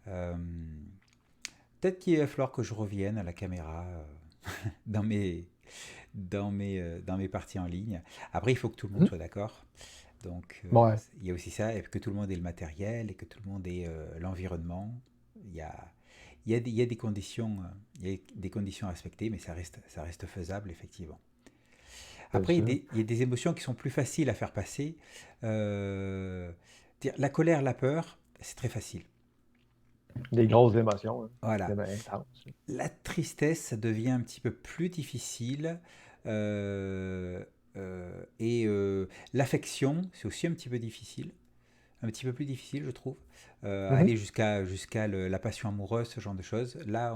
Euh, Peut-être qu'il va falloir que je revienne à la caméra dans mes parties en ligne. Après, il faut que tout le monde mhm. soit d'accord. Donc, Ouais, il y a aussi ça, et que tout le monde ait le matériel et que tout le monde ait l'environnement. Il y a, il y a des conditions, il y a des conditions à respecter, mais ça reste faisable, effectivement. c'est Après, ça. il y a des émotions qui sont plus faciles à faire passer. La colère, la peur, c'est très facile. Des grosses émotions, hein. C'est Voilà. bien intense. La tristesse, ça devient un petit peu plus difficile. Euh, l'affection, c'est aussi un petit peu difficile. Un petit peu plus difficile, je trouve. Mhm, Aller jusqu'à la passion amoureuse, ce genre de choses. Là,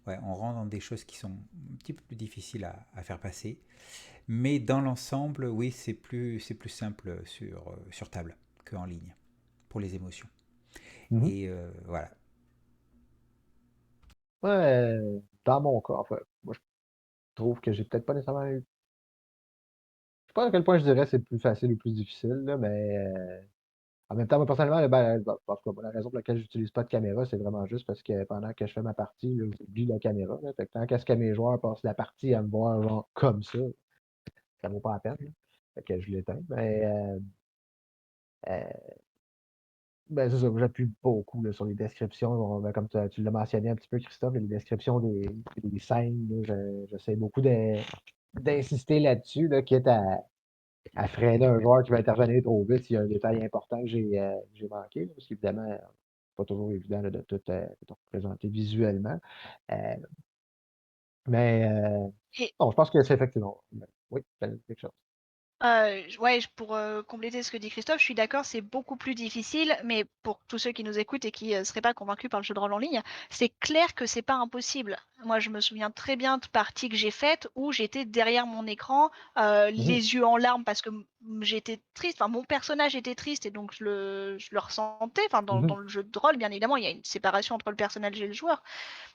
ouais, on rentre dans des choses qui sont un petit peu plus difficiles à faire passer. Mais dans l'ensemble, oui, c'est plus simple sur table qu'en ligne pour les émotions. mhm. Et voilà. Ouais, dans mon cas, enfin, moi, je trouve que j'ai peut-être pas nécessairement eu. Je sais pas à quel point je dirais c'est le plus facile ou plus difficile, là, mais en même temps, moi, personnellement, ben, en tout cas, la raison pour laquelle j'utilise pas de caméra, c'est vraiment juste parce que pendant que je fais ma partie, là, j'oublie la caméra. Là. Fait que tant qu'à ce que mes joueurs passent la partie à me voir genre, comme ça vaut pas la peine. Là. Fait que je l'éteins. Mais euh, ben, c'est ça, j'appuie beaucoup là, sur les descriptions. Ben, comme tu l'as mentionné un petit peu, Christophe, les descriptions des scènes, là, j'essaie beaucoup d'insister là-dessus, là, quitte à freiner un joueur qui va intervenir trop vite s'il y a un détail important que j'ai manqué. Là, parce qu'évidemment, c'est pas toujours évident là, de tout représenter visuellement. Euh, mais Et bon, je pense que c'est effectivement. Oui, c'est quelque chose. Ouais, pour compléter ce que dit Christophe, je suis d'accord, c'est beaucoup plus difficile, mais pour tous ceux qui nous écoutent et qui ne seraient pas convaincus par le jeu de rôle en ligne, c'est clair que c'est pas impossible. Moi, je me souviens très bien de parties que j'ai faites où j'étais derrière mon écran, Mhm, les yeux en larmes parce que j'étais triste, enfin mon personnage était triste et donc je le ressentais. Enfin, dans mhm, le jeu de rôle, bien évidemment, il y a une séparation entre le personnage et le joueur.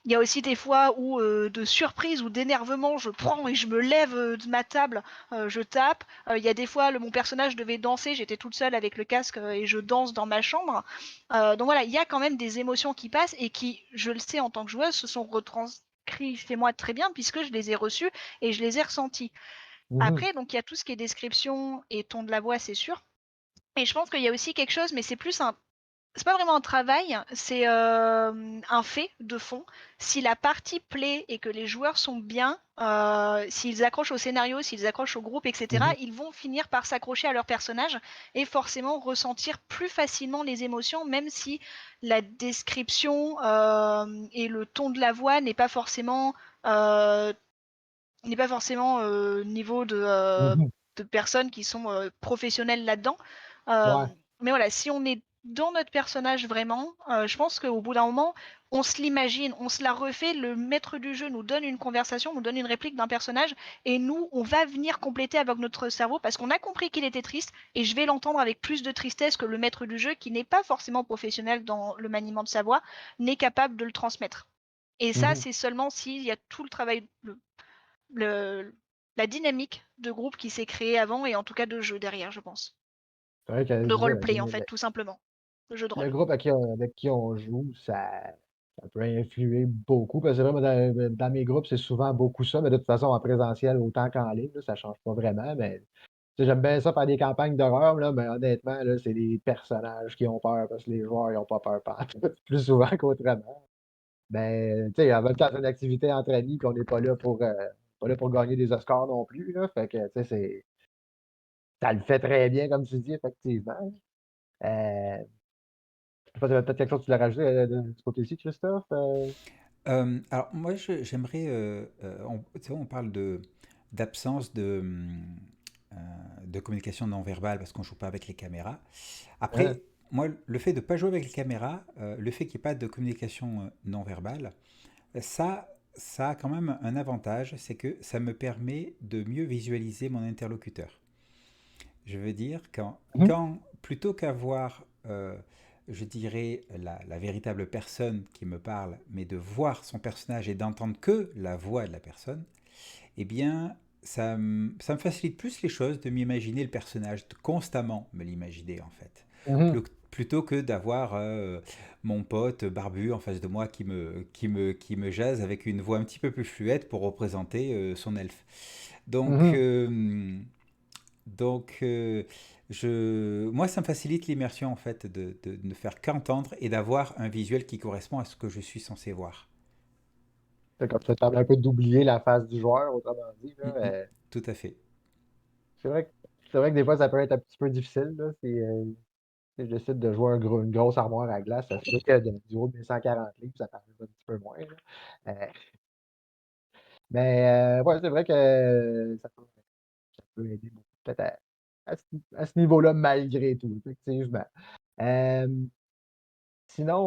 Il y a aussi des fois où, de surprise ou d'énervement, je prends et je me lève de ma table, je tape. Il y a des fois, mon personnage devait danser, j'étais toute seule avec le casque et je danse dans ma chambre. Donc voilà, il y a quand même des émotions qui passent et qui, je le sais en tant que joueuse, se sont retranscrits chez moi très bien puisque je les ai reçus et je les ai ressentis. mhm, Après, donc il y a tout ce qui est description et ton de la voix, c'est sûr. Et je pense qu'il y a aussi quelque chose, mais c'est pas vraiment un travail, c'est un fait de fond. Si la partie plaît et que les joueurs sont bien, s'ils accrochent au scénario, s'ils accrochent au groupe, etc., mhm, ils vont finir par s'accrocher à leur personnage et forcément ressentir plus facilement les émotions, même si la description et le ton de la voix euh, niveau mhm. de personnes qui sont professionnelles là-dedans. Euh, Ouais. mais voilà, si on est dans notre personnage vraiment, je pense qu'au bout d'un moment, on se l'imagine, on se la refait, le maître du jeu nous donne une conversation, nous donne une réplique d'un personnage, et nous, on va venir compléter avec notre cerveau parce qu'on a compris qu'il était triste, et je vais l'entendre avec plus de tristesse que le maître du jeu, qui n'est pas forcément professionnel dans le maniement de sa voix, n'est capable de le transmettre. Et ça, Mhm. c'est seulement s'il y a tout le travail, le, la dynamique de groupe qui s'est créée avant et en tout cas de jeu derrière, je pense. C'est vrai que De c'est ça, roleplay en fait, tout simplement. Le jeu de le rôle. groupe avec qui on joue, ça peut influer beaucoup. Parce que c'est vrai, moi, dans mes groupes, c'est souvent beaucoup ça, mais de toute façon, en présentiel, autant qu'en ligne, là, ça change pas vraiment. Mais sais, j'aime bien ça faire des campagnes d'horreur, là, mais honnêtement, là, c'est les personnages qui ont peur parce que les joueurs, ils ont pas peur pantoute, plus souvent qu'autrement. Ben, tu sais, en même temps, c'est une activité entre amis, puis on n'est pas là pour gagner des Oscars non plus, là. Fait que, tu sais, ça le fait très bien, comme tu dis, effectivement. Je sais pas, tu avais peut-être quelque chose que tu l'as rajouté de ce côté-ci, Christophe? Alors moi, j'aimerais, tu sais, on parle d'absence de communication non verbale parce qu'on joue pas avec les caméras. Hein? Après, moi, le fait de ne pas jouer avec les caméras, le fait qu'il n'y ait pas de communication non verbale, ça a quand même un avantage, c'est que ça me permet de mieux visualiser mon interlocuteur. Je veux dire, Mhm. plutôt qu'avoir, je dirais, la véritable personne qui me parle, mais de voir son personnage et d'entendre que la voix de la personne, eh bien, ça me facilite plus les choses de m'imaginer le personnage, de constamment me l'imaginer en fait. Mhm. Plutôt que d'avoir mon pote barbu en face de moi qui me jase avec une voix un petit peu plus fluette pour représenter son elfe. Donc, Mhm. donc moi, ça me facilite l'immersion en fait de ne faire qu'entendre et d'avoir un visuel qui correspond à ce que je suis censé voir. C'est comme ça, ça permet un peu d'oublier la face du joueur, autrement dit, là. Mm, mm, tout à fait. C'est vrai que, c'est vrai que des fois, ça peut être un petit peu difficile, là. Si je décide de jouer une grosse armoire à glace, ça se peut que du haut de mes 140 livres, ça paraît un petit peu moins, là. Euh, mais ouais, c'est vrai que ça peut aider beaucoup, peut-être à ce niveau-là, malgré tout, effectivement. Euh, Sinon,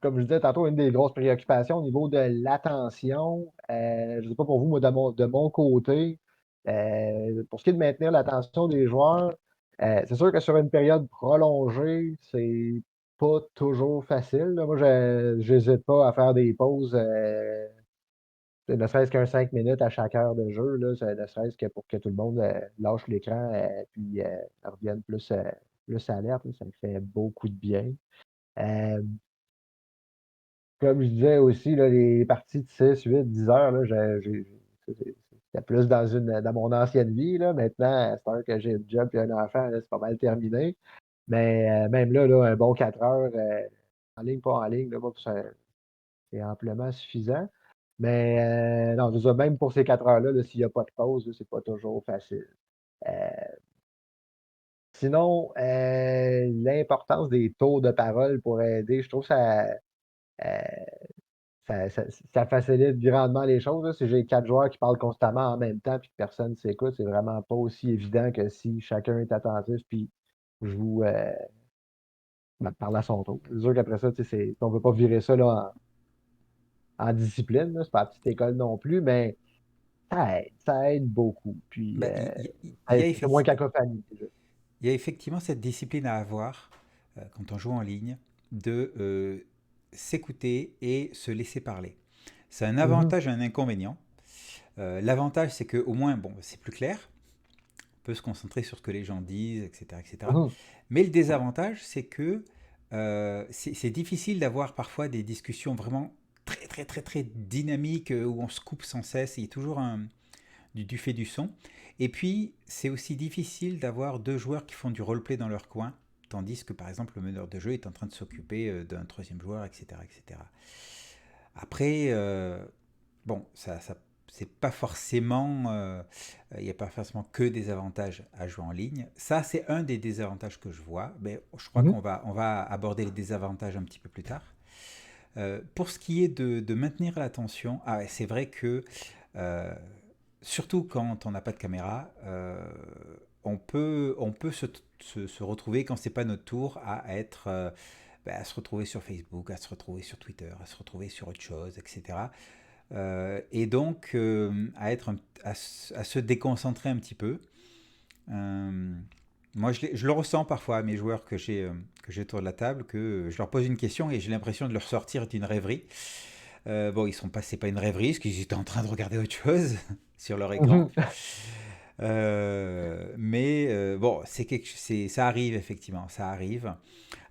comme je disais tantôt, une des grosses préoccupations au niveau de l'attention, je ne sais pas pour vous, moi, de mon côté, pour ce qui est de maintenir l'attention des joueurs, c'est sûr que sur une période prolongée, c'est pas toujours facile, là. Moi, je n'hésite pas à faire des pauses, ne serait-ce qu'un 5 minutes à chaque heure de jeu, là, ne serait-ce que pour que tout le monde lâche l'écran puis revienne plus alerte, là, ça me fait beaucoup de bien. Euh, Comme je disais aussi, là, les parties de 6, 8, 10 heures, là, c'était plus dans mon ancienne vie. Là. Maintenant, à cette heure que j'ai un job et un enfant, là, c'est pas mal terminé. Mais même là, un bon 4 heures, en ligne, pas en ligne, là, moi, c'est amplement suffisant. Mais non, je veux dire, même pour ces 4 heures-là, là, s'il n'y a pas de pause, là, c'est pas toujours facile. Euh, Sinon, l'importance des tours de parole pour aider, je trouve euh, ça facilite grandement les choses, là. Si j'ai 4 joueurs qui parlent constamment en même temps puis que personne ne s'écoute, c'est vraiment pas aussi évident que si chacun est attentif puis joue parle à son tour. C'est sûr qu'après ça, tu sais, on ne veut pas virer ça là, en discipline, là. C'est pas la petite école non plus, mais ça aide beaucoup. Puis Ben, il y a c'est moins cacophonique déjà. il y a effectivement cette discipline à avoir quand on joue en ligne de s'écouter et se laisser parler. C'est un Mhm, avantage et un inconvénient. L'avantage, c'est que au moins, bon, c'est plus clair, on peut se concentrer sur ce que les gens disent, etc., etc. mhm. Mais le désavantage, c'est que c'est difficile d'avoir parfois des discussions vraiment très, très, très, très dynamiques où on se coupe sans cesse. Il y a toujours du fait du son. Et puis, c'est aussi difficile d'avoir deux joueurs qui font du roleplay dans leur coin, tandis que par exemple le meneur de jeu est en train de s'occuper d'un troisième joueur, etc., etc. Après, bon, ça c'est pas forcément, il n'y a pas forcément que des avantages à jouer en ligne. Ça, c'est un des désavantages que je vois. Mais je crois Mhm. on va aborder les désavantages un petit peu plus tard. Pour ce qui est de maintenir l'attention, ah ouais, c'est vrai que euh, surtout quand on n'a pas de caméra, on peut se retrouver quand c'est pas notre tour à être, à se retrouver sur Facebook, à se retrouver sur Twitter, à se retrouver sur autre chose, etc. Et donc à se déconcentrer un petit peu. Euh, Moi, je le ressens parfois à mes joueurs que j'ai autour de la table, que je leur pose une question et j'ai l'impression de leur sortir d'une rêverie. Bon, ils sont pas, c'est pas une rêverie, parce qu'ils étaient en train de regarder autre chose sur leur écran. Mhm. Mais bon, ça arrive effectivement, ça arrive.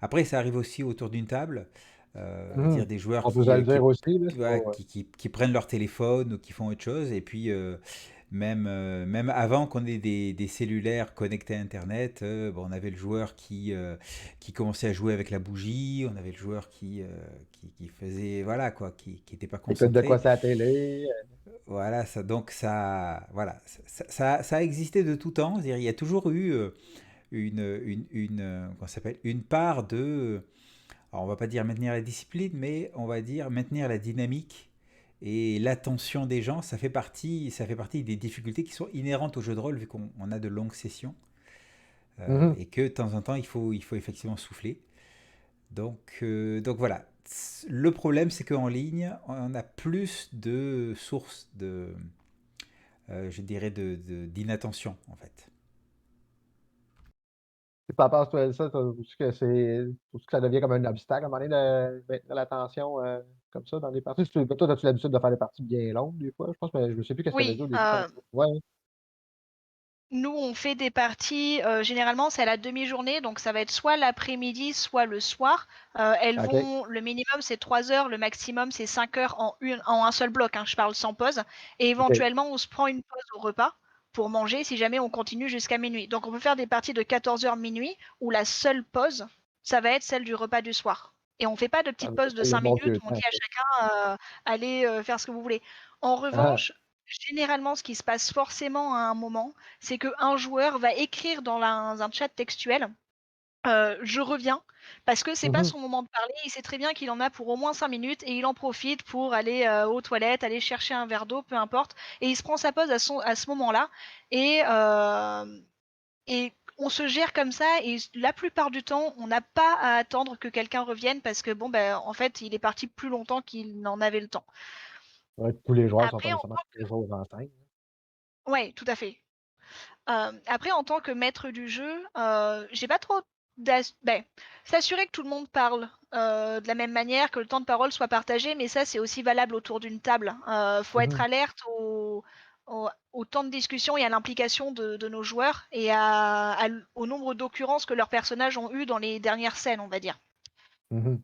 Après, ça arrive aussi autour d'une table, dire Mhm. des joueurs On peut se le dire aussi, là, c'est pas. qui prennent leur téléphone ou qui font autre chose, et puis même avant qu'on ait des cellulaires connectés à Internet, bon, on avait le joueur qui commençait à jouer avec la bougie, on avait le joueur qui faisait, voilà quoi, qui était pas Écoute de quoi concentré. c'est à la télé. Voilà, voilà, ça a existé de tout temps. C'est-à-dire, il y a toujours eu comment ça s'appelle, une part de, alors on va pas dire maintenir la discipline, mais on va dire maintenir la dynamique et l'attention des gens. Ça fait partie des difficultés qui sont inhérentes au jeu de rôle vu qu'on a de longues sessions Mhm. et que de temps en temps il faut effectivement souffler. Donc voilà. Le problème, c'est qu'en ligne, on a plus de sources je dirais, d'inattention, en fait. Puis par rapport à ça, trouves-tu que ça devient comme un obstacle à un moment donné de maintenir l'attention comme ça dans les parties? Toi, as-tu l'habitude de faire des parties bien longues des fois? Je pense, mais je me sais plus qu'est-ce que tu avais Oui, dit au début tantôt. Ouais. nous, on fait des parties, généralement, c'est à la demi-journée, donc ça va être soit l'après-midi, soit le soir. OK. Le minimum, c'est 3 heures, le maximum, c'est 5 heures en un seul bloc, hein, je parle sans pause. Et OK. éventuellement, on se prend une pause au repas pour manger si jamais on continue jusqu'à minuit. Donc, on peut faire des parties de 14 heures minuit où la seule pause, ça va être celle du repas du soir. Et on fait pas de Ah, petites pauses de le 5 bon minutes vieux où on temps, dit à ça. chacun allez faire ce que vous voulez. En Ah, revanche, généralement, ce qui se passe forcément à un moment, c'est qu'un joueur va écrire dans un chat textuel je reviens, parce que c'est pas mhm, son moment de parler, il sait très bien qu'il en a pour au moins 5 minutes et il en profite pour aller aux toilettes, aller chercher un verre d'eau, peu importe, et il se prend sa pause à ce moment-là, et, et on se gère comme ça, et la plupart du temps, on n'a pas à attendre que quelqu'un revienne parce que bon, ben, en fait, il est parti plus longtemps qu'il n'en avait le temps. ouais, tous les joueurs sont pas Après, nécessairement toujours en scène. ouais, tout à fait. Après, en tant que maître du jeu, j'ai pas trop s'assurer que tout le monde parle de la même manière, que le temps de parole soit partagé, mais ça, c'est aussi valable autour d'une table. Faut être Mhm, alerte au temps de discussion et à l'implication de nos joueurs et au nombre d'occurrences que leurs personnages ont eu dans les dernières scènes, on va dire. mhm,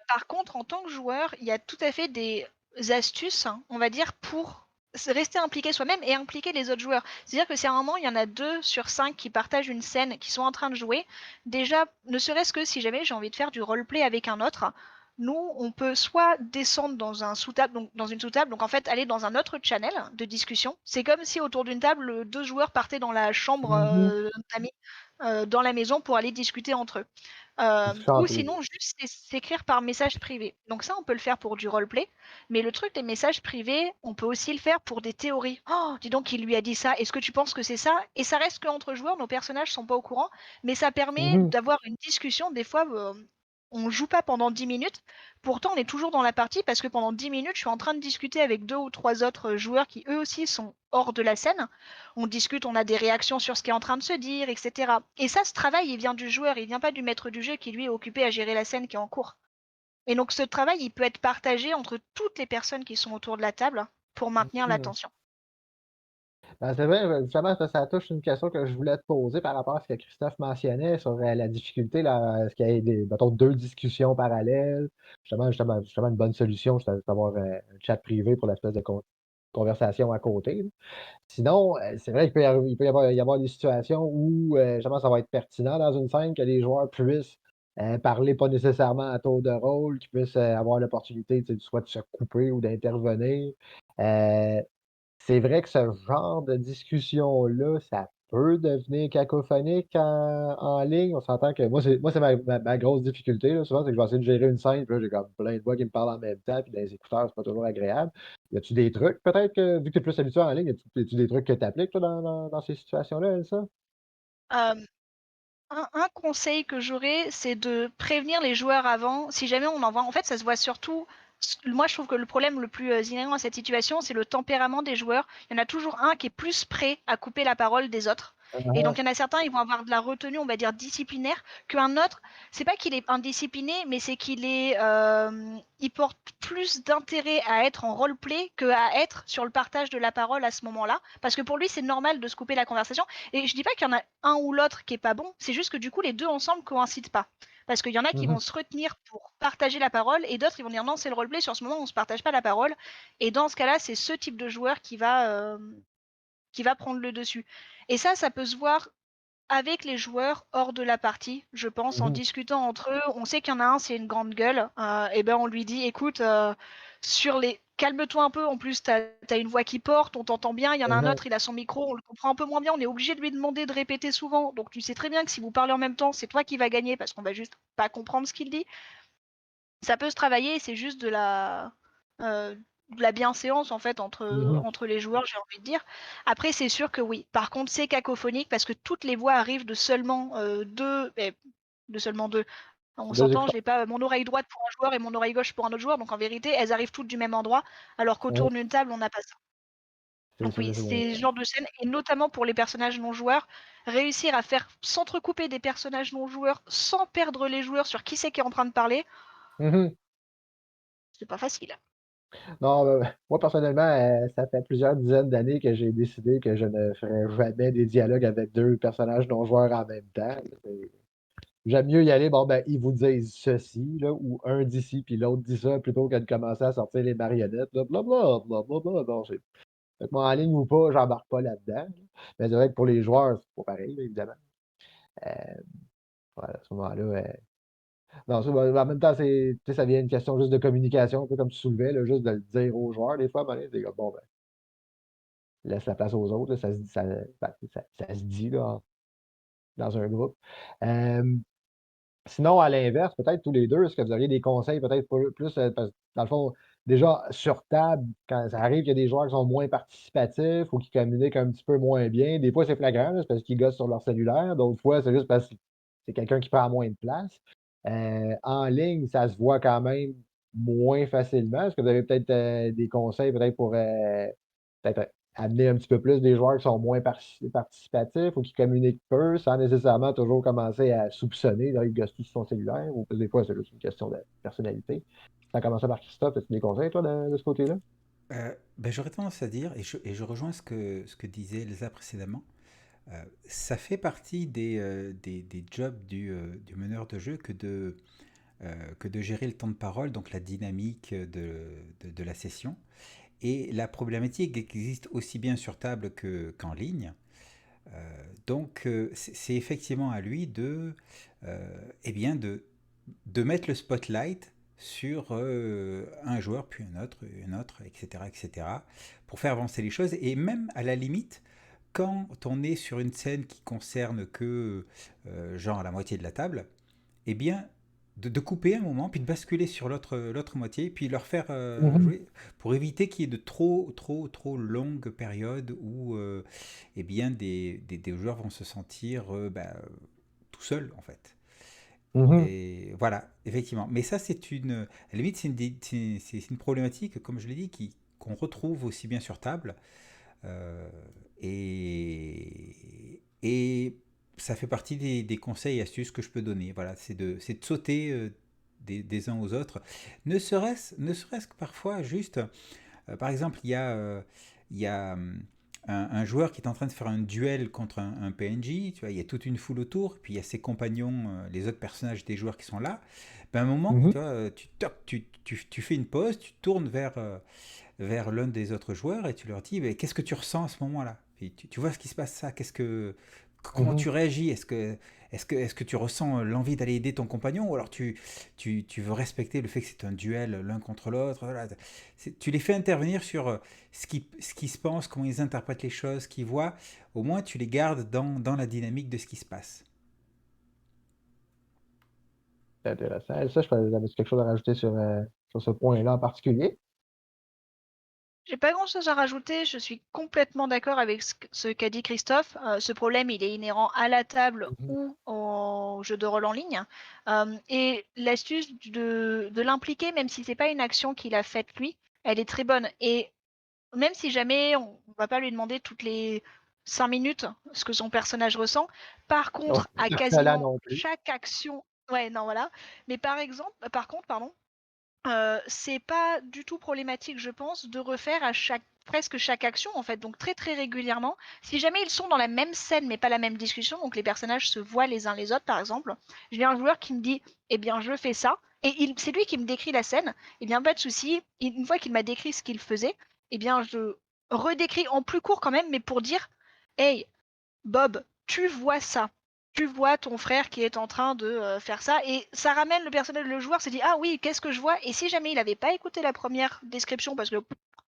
Par contre, en tant que joueur, il y a tout à fait des astuces, hein, on va dire, pour rester impliqué soi-même et impliquer les autres joueurs. C'est-à-dire que si à un moment, il y en a 2 sur 5 qui partagent une scène, qui sont en train de jouer, déjà, ne serait-ce que si jamais j'ai envie de faire du roleplay avec un autre, nous, on peut soit descendre dans un sous-table, donc dans une sous-table, donc en fait aller dans un autre channel de discussion. C'est comme si autour d'une table, 2 joueurs partaient dans la chambre mhm. d'amis dans la maison pour aller discuter entre eux. Ou Chanter. sinon, juste s'écrire par message privé. Donc ça, on peut le faire pour du roleplay. Mais le truc des messages privés, on peut aussi le faire pour des théories. Oh, dis donc, il lui a dit ça. Est-ce que tu penses que c'est ça? Et ça reste qu'entre joueurs, nos personnages sont pas au courant. Mais ça permet Mhm, d'avoir une discussion. Des fois, on joue pas pendant 10 minutes. Pourtant, on est toujours dans la partie parce que pendant 10 minutes, je suis en train de discuter avec 2 ou 3 autres joueurs qui eux aussi sont hors de la scène. On discute, on a des réactions sur ce qui est en train de se dire, etc. Et ça, ce travail, il vient du joueur, il vient pas du maître du jeu qui lui est occupé à gérer la scène qui est en cours. Et donc ce travail, il peut être partagé entre toutes les personnes qui sont autour de la table pour maintenir mhm. l'attention. Ben, c'est vrai, justement, ça touche une question que je voulais te poser par rapport à ce que Christophe mentionnait sur la difficulté, là, à ce qu'il y ait mettons, deux discussions parallèles. Justement, une bonne solution, c'est d'avoir un chat privé pour l'espèce de conversation à côté, là. Sinon, c'est vrai qu'il peut y avoir des situations où justement, ça va être pertinent dans une scène que les joueurs puissent parler pas nécessairement à tour de rôle, qu'ils puissent avoir l'opportunité, tu sais, soit de se couper ou d'intervenir. Euh, c'est vrai que ce genre de discussion-là, ça peut devenir cacophonique en ligne. On s'entend que moi c'est ma grosse difficulté, là, souvent, c'est que je vais essayer de gérer une scène, puis là, j'ai comme plein de voix qui me parlent en même temps, puis dans les écouteurs, c'est pas toujours agréable. Y a-tu des trucs, peut-être que, vu que tu es plus habitué en ligne, y a-tu des trucs que tu appliques, toi, dans ces situations-là, Elsa? Euh, un conseil que j'aurais, c'est de prévenir les joueurs avant. Si jamais on en voit, en fait, ça se voit surtout. Moi, je trouve que le problème le plus inhérent à cette situation, c'est le tempérament des joueurs. Il y en a toujours un qui est plus prêt à couper la parole des autres. Et donc, Ah, il y en a certains, ils vont avoir de la retenue, on va dire, disciplinaire, qu'un autre, c'est pas qu'il est indiscipliné, mais c'est il porte plus d'intérêt à être en roleplay qu'à être sur le partage de la parole à ce moment-là. Parce que pour lui, c'est normal de se couper la conversation. Et je dis pas qu'il y en a un ou l'autre qui est pas bon, c'est juste que du coup, les deux ensemble coïncident pas. Parce qu'il y en a qui mhm. vont se retenir pour partager la parole et d'autres, ils vont dire non, c'est le roleplay, sur ce moment, on se partage pas la parole. Et dans ce cas-là, c'est ce type de joueur qui va prendre le dessus. Et ça peut se voir avec les joueurs hors de la partie, je pense, en Mhm. discutant entre eux. On sait qu'il y en a un, c'est une grande gueule. Et ben on lui dit, écoute, calme-toi un peu. En plus, t'as une voix qui porte, on t'entend bien. Il y en a un Mhm. autre, il a son micro, on le comprend un peu moins bien. On est obligé de lui demander de répéter souvent. Donc tu sais très bien que si vous parlez en même temps, c'est toi qui vas gagner parce qu'on va juste pas comprendre ce qu'il dit. Ça peut se travailler. C'est juste de la bienséance en fait Mhm. entre les joueurs, j'ai envie de dire. Après, c'est sûr que oui. Par contre, c'est cacophonique parce que toutes les voix arrivent de seulement deux, de seulement deux. On Deux s'entend, écouteurs. j'ai pas mon oreille droite pour un joueur et mon oreille gauche pour un autre joueur, donc en vérité, elles arrivent toutes du même endroit, alors Mhm. qu'autour d'une table, on n'a pas ça. C'est Donc ça, oui, c'est c'est ce genre de scène, et notamment pour les personnages non joueurs, réussir à faire s'entrecouper des personnages non joueurs sans perdre les joueurs sur qui c'est qui est en train de parler, Mhm. c'est pas facile. Non, moi, personnellement, ça fait plusieurs dizaines d'années que j'ai décidé que je ne ferais jamais des dialogues avec deux personnages non joueurs en même temps. J'aime mieux y aller, bon, ben, ils vous disent ceci, là, ou un dit ci, puis l'autre dit ça, plutôt que de commencer à sortir les marionnettes, là, blablabla, blablabla. Non, fait que moi, en ligne ou pas, j'embarque pas là-dedans, là. Mais c'est vrai que pour les joueurs, c'est pas pareil, là, évidemment. Euh, voilà, à ce moment-là, non, en même temps, tu sais, ça vient une question juste de communication, un peu comme tu soulevais, là, juste de le dire aux joueurs, des fois, ben, c'est comme, bon, ben, laisse la place aux autres, là, ça se dit, là, dans un groupe. Euh, Sinon, à l'inverse, peut-être tous les deux, est-ce que vous auriez des conseils peut-être plus, parce que dans le fond, déjà sur table, quand ça arrive qu'il y a des joueurs qui sont moins participatifs ou qui communiquent un petit peu moins bien, des fois c'est flagrant, là, c'est parce qu'ils gossent sur leur cellulaire, d'autres fois c'est juste parce que c'est quelqu'un qui prend moins de place. En ligne, ça se voit quand même moins facilement. Est-ce que vous avez peut-être des conseils peut-être pour peut-être amener un petit peu plus des joueurs qui sont moins participatifs ou qui communiquent peu sans nécessairement toujours commencer à soupçonner là, le gosse sur son cellulaire, ou des fois c'est juste une question de personnalité. Ça a commencé par Christophe, as-tu des conseils, toi, de ce côté-là? Ben, j'aurais tendance à dire, et je rejoins ce que disait Elsa précédemment, ça fait partie des jobs du meneur de jeu que de gérer le temps de parole, donc la dynamique de la session. Et la problématique existe aussi bien sur table qu'en ligne. Donc c'est effectivement à lui eh bien de mettre le spotlight sur un joueur, puis un autre, etc., etc., pour faire avancer les choses. Et même à la limite, quand on est sur une scène qui concerne que genre la moitié de la table, eh bien de couper un moment, puis de basculer sur l'autre moitié, puis leur faire Mhm. jouer, pour éviter qu'il y ait de trop longues périodes où eh bien des joueurs vont se sentir tout seuls en fait. Mhm. Et voilà, effectivement. Mais ça, à la limite, c'est une problématique, comme je l'ai dit, qu'on retrouve aussi bien sur table. Euh, et ça fait partie des conseils et astuces que je peux donner. Voilà, c'est de sauter des uns aux autres. Ne serait-ce que parfois, juste, par exemple, il y a un joueur qui est en train de faire un duel contre un PNJ, tu vois, il y a toute une foule autour, puis il y a ses compagnons, les autres personnages des joueurs qui sont là. Ben, à un moment, Mhm. tu vois, tu fais une pause, tu tournes vers l'un des autres joueurs et tu leur dis qu'est-ce que tu ressens à ce moment-là. Puis tu vois ce qui se passe ça, comment Mhm. tu réagis, est-ce que tu ressens l'envie d'aller aider ton compagnon ou alors tu veux respecter le fait que c'est un duel l'un contre l'autre. Voilà. Tu les fais intervenir sur ce qui se pense, comment ils interprètent les choses, ce qu'ils voient. Au moins tu les gardes dans la dynamique de ce qui se passe. C'est intéressant. Et ça, je pense j'avais quelque chose à rajouter sur ce point-là en particulier. J'ai pas grand-chose à rajouter, je suis complètement d'accord avec ce qu'a dit Christophe. Ce problème, il est inhérent à la table Mhm. ou au jeu de rôle en ligne. Et l'astuce de l'impliquer, même si c'est pas une action qu'il a faite lui, elle est très bonne. Et même si jamais on va pas lui demander toutes les 5 minutes ce que son personnage ressent, par Ouais, contre, à là quasiment non plus. chaque action, ouais, non, voilà. Mais par contre, pardon, c'est pas du tout problématique, je pense, de refaire à presque chaque action, en fait, donc très très régulièrement. Si jamais ils sont dans la même scène mais pas la même discussion, donc les personnages se voient les uns les autres, par exemple, j'ai un joueur qui me dit, eh bien, je fais ça, et c'est lui qui me décrit la scène, eh bien, pas de souci. Une fois qu'il m'a décrit ce qu'il faisait, eh bien, redécrit en plus court quand même, mais pour dire, hey, Bob, tu vois ça. Tu vois ton frère qui est en train de faire ça, et ça ramène le joueur se dit, ah oui, qu'est-ce que je vois? Et si jamais il n'avait pas écouté la première description, parce que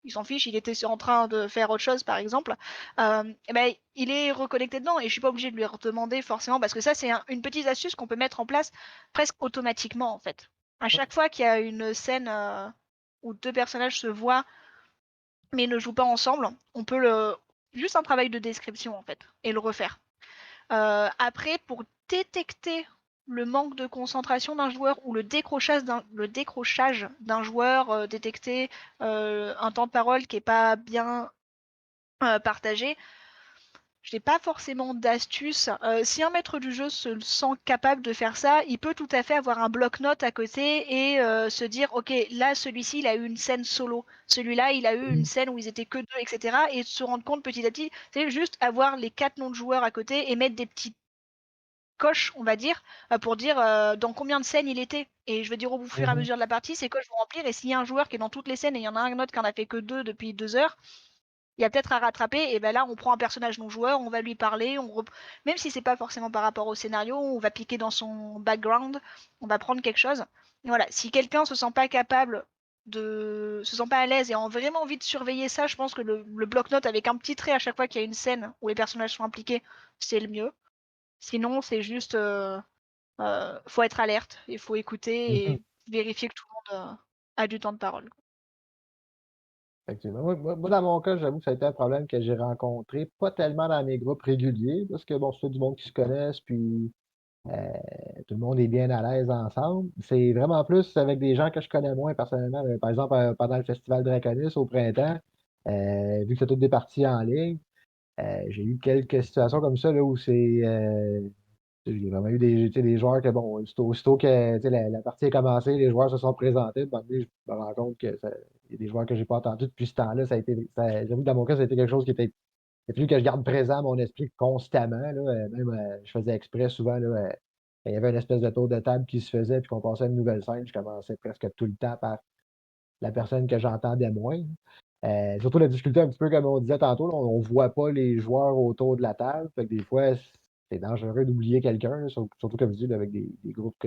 il s'en fiche, il était en train de faire autre chose par exemple, eh ben, il est reconnecté dedans, et je suis pas obligée de lui redemander forcément, parce que ça c'est une petite astuce qu'on peut mettre en place presque automatiquement en fait. À chaque fois qu'il y a une scène où deux personnages se voient mais ne jouent pas ensemble, on peut juste un travail de description en fait et le refaire. Après, pour détecter le manque de concentration d'un joueur ou le décrochage d'un joueur, détecter un temps de parole qui n'est pas bien partagé, je n'ai pas forcément d'astuce. Si un maître du jeu se sent capable de faire ça, il peut tout à fait avoir un bloc-notes à côté et se dire, ok, là, celui-ci, il a eu une scène solo. Celui-là, il a eu une scène où ils étaient que deux, etc. Et se rendre compte petit à petit, c'est juste avoir les 4 noms de joueurs à côté et mettre des petites coches, on va dire, pour dire dans combien de scènes il était. Et je veux dire, au fur et à mesure de la partie, ces coches vont remplir. Et s'il y a un joueur qui est dans toutes les scènes et il y en a un autre qui en a fait que 2 depuis 2 heures, il y a peut-être à rattraper, et ben là on prend un personnage non joueur, on va lui parler, même si c'est pas forcément par rapport au scénario, on va piquer dans son background, on va prendre quelque chose. Et voilà, si quelqu'un se sent pas capable se sent pas à l'aise et a vraiment envie de surveiller ça, je pense que le bloc-notes avec un petit trait à chaque fois qu'il y a une scène où les personnages sont impliqués, c'est le mieux. Sinon, c'est juste faut être alerte, il faut écouter Mhm. et vérifier que tout le monde a du temps de parole. Effectivement. Moi, dans mon cas, j'avoue que ça a été un problème que j'ai rencontré, pas tellement dans mes groupes réguliers, parce que bon, c'est du monde qui se connaissent, puis euh, tout le monde est bien à l'aise ensemble. C'est vraiment plus avec des gens que je connais moins personnellement. Par exemple, pendant le festival Draconis au printemps, vu que c'est toutes des parties en ligne, j'ai eu quelques situations comme ça là, où j'ai vraiment eu tu sais, des joueurs que, bon, aussitôt que tu sais, la partie a commencé, les joueurs se sont présentés. Puis, à un moment donné, je me rends compte que il y a des joueurs que j'ai pas entendus depuis ce temps-là. J'avoue que dans mon cas, ça a été quelque chose qui était. Il a fallu que je garde présent à mon esprit constamment. Là, même, je faisais exprès souvent. Là, quand il y avait une espèce de tour de table qui se faisait, puis qu'on passait à une nouvelle scène, je commençais presque tout le temps par la personne que j'entendais moins. Surtout la difficulté, un petit peu comme on disait tantôt, là, on ne voit pas les joueurs autour de la table. Fait que des fois, c'est dangereux d'oublier quelqu'un, là, surtout comme je dis, là, avec des groupes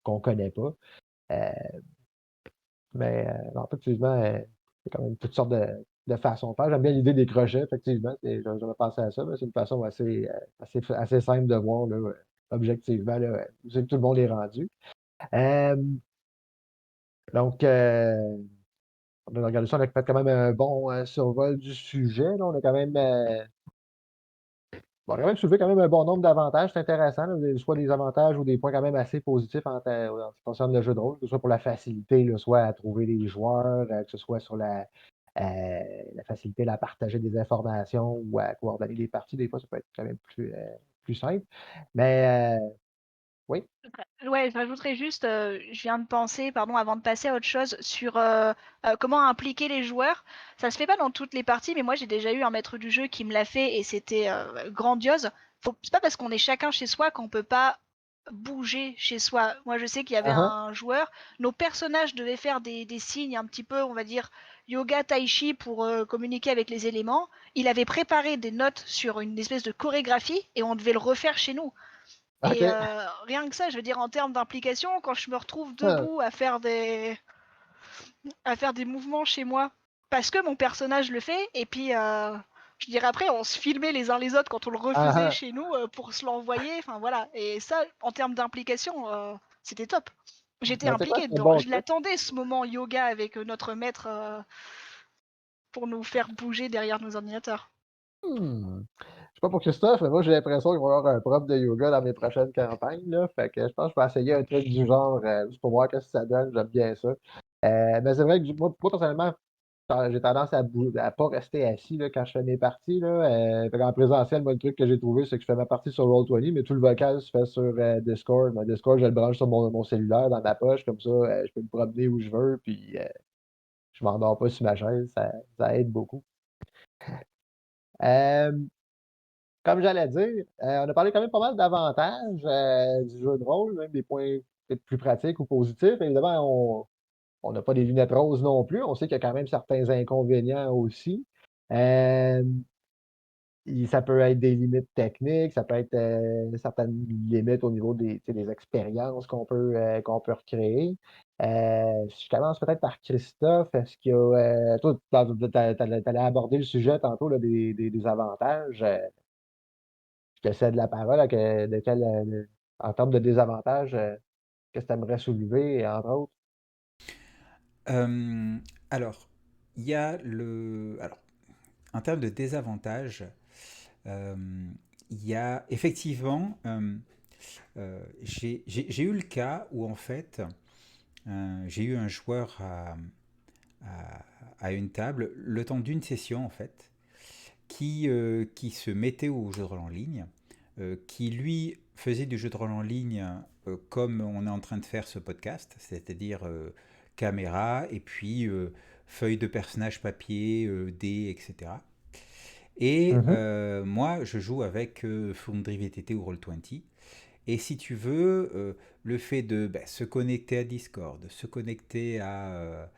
qu'on ne connaît pas. Euh, mais non, effectivement, c'est quand même toutes sortes de façons de faire. J'aime bien l'idée des crochets, effectivement. J'avais pensé à ça, mais c'est une façon assez simple de voir, là, objectivement, là, où c'est que tout le monde est rendu. Euh, donc, on a regardé ça, on a fait quand même un bon survol du sujet. Là. On a quand même soulevé quand même un bon nombre d'avantages. C'est intéressant, là, soit des avantages ou des points quand même assez positifs en ce qui concerne le jeu de rôle, que ce soit pour la facilité, là, soit à trouver les joueurs, que ce soit sur la facilité à partager des informations ou à coordonner les parties. Des fois, ça peut être quand même plus simple. Mais oui. Ouais, je rajouterais juste, je viens de penser, pardon, avant de passer à autre chose, sur comment impliquer les joueurs. Ça se fait pas dans toutes les parties, mais moi j'ai déjà eu un maître du jeu qui me l'a fait et c'était grandiose. C'est pas parce qu'on est chacun chez soi qu'on peut pas bouger chez soi. Moi je sais qu'il y avait Uh-huh. un joueur, nos personnages devaient faire des signes un petit peu, on va dire, yoga tai chi pour communiquer avec les éléments. Il avait préparé des notes sur une espèce de chorégraphie et on devait le refaire chez nous. Et OK. rien que ça, je veux dire, en termes d'implication, quand je me retrouve Ah, debout à faire des mouvements chez moi, parce que mon personnage le fait, et puis, je dirais après, on se filmait les uns les autres quand on le refaisait ah, chez nous pour se l'envoyer, enfin voilà. Et ça, en termes d'implication, c'était top. J'étais ben, tu sais quoi, impliquée c'est un dedans. bon Je truc. l'attendais, ce moment yoga avec notre maître pour nous faire bouger derrière nos ordinateurs. Je sais pas pour Christophe, mais moi j'ai l'impression qu'il va y avoir un prof de yoga dans mes prochaines campagnes. Là. Fait que je pense que je vais essayer un truc du genre juste pour voir ce que ça donne. J'aime bien ça. Mais c'est vrai que moi, personnellement, j'ai tendance à pas rester assis là, quand je fais mes parties. Là. Fait qu'en présentiel, moi, le truc que j'ai trouvé, c'est que je fais ma partie sur Roll20, mais tout le vocal se fait sur Discord. Mon Discord, je le branche sur mon cellulaire dans ma poche, comme ça, je peux me promener où je veux, puis je m'endors pas sur ma chaise. Ça aide beaucoup. Euh, Comme j'allais dire, on a parlé quand même pas mal d'avantages du jeu de rôle, même des points peut-être plus pratiques ou positifs. Évidemment, on n'a pas des lunettes roses non plus. On sait qu'il y a quand même certains inconvénients aussi. Hem Ça peut être des limites techniques, ça peut être, certaines limites au niveau des, tu sais, des expériences qu'on peut recréer. Si je commence peut-être par Christophe, est-ce qu'il y a, toi, tu aborder le sujet tantôt là, des avantages. Je te cède la parole de quel, en termes de désavantages, qu'est-ce que tu aimerais soulever, entre autres? Euh, alors, il y a alors, en termes de désavantages, euh, il y a effectivement, j'ai eu le cas où en fait, j'ai eu un joueur à, à une table le temps d'une session en fait, qui se mettait au jeu de rôle en ligne, qui lui faisait du jeu de rôle en ligne comme on est en train de faire ce podcast, c'est-à-dire caméra et puis feuille de personnage papier, dés, etc. Et Mmh. moi, je joue avec Foundry VTT ou Roll20. Et si tu veux, le fait de se connecter à Discord, se connecter à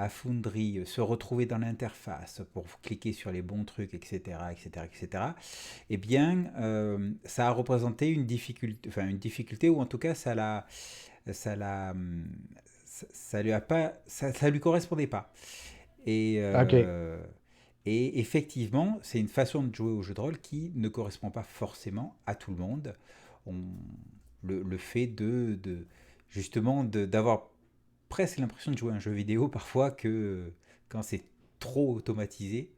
Foundry, se retrouver dans l'interface pour cliquer sur les bons trucs, etc., etc., etc., eh bien, ça a représenté une difficulté, ou en tout cas, ça l'a, ça lui a pas, ça lui correspondait pas. Et, OK. et effectivement, c'est une façon de jouer au jeu de rôle qui ne correspond pas forcément à tout le monde. On, le fait justement d'avoir presque l'impression de jouer à un jeu vidéo parfois que quand c'est trop automatisé,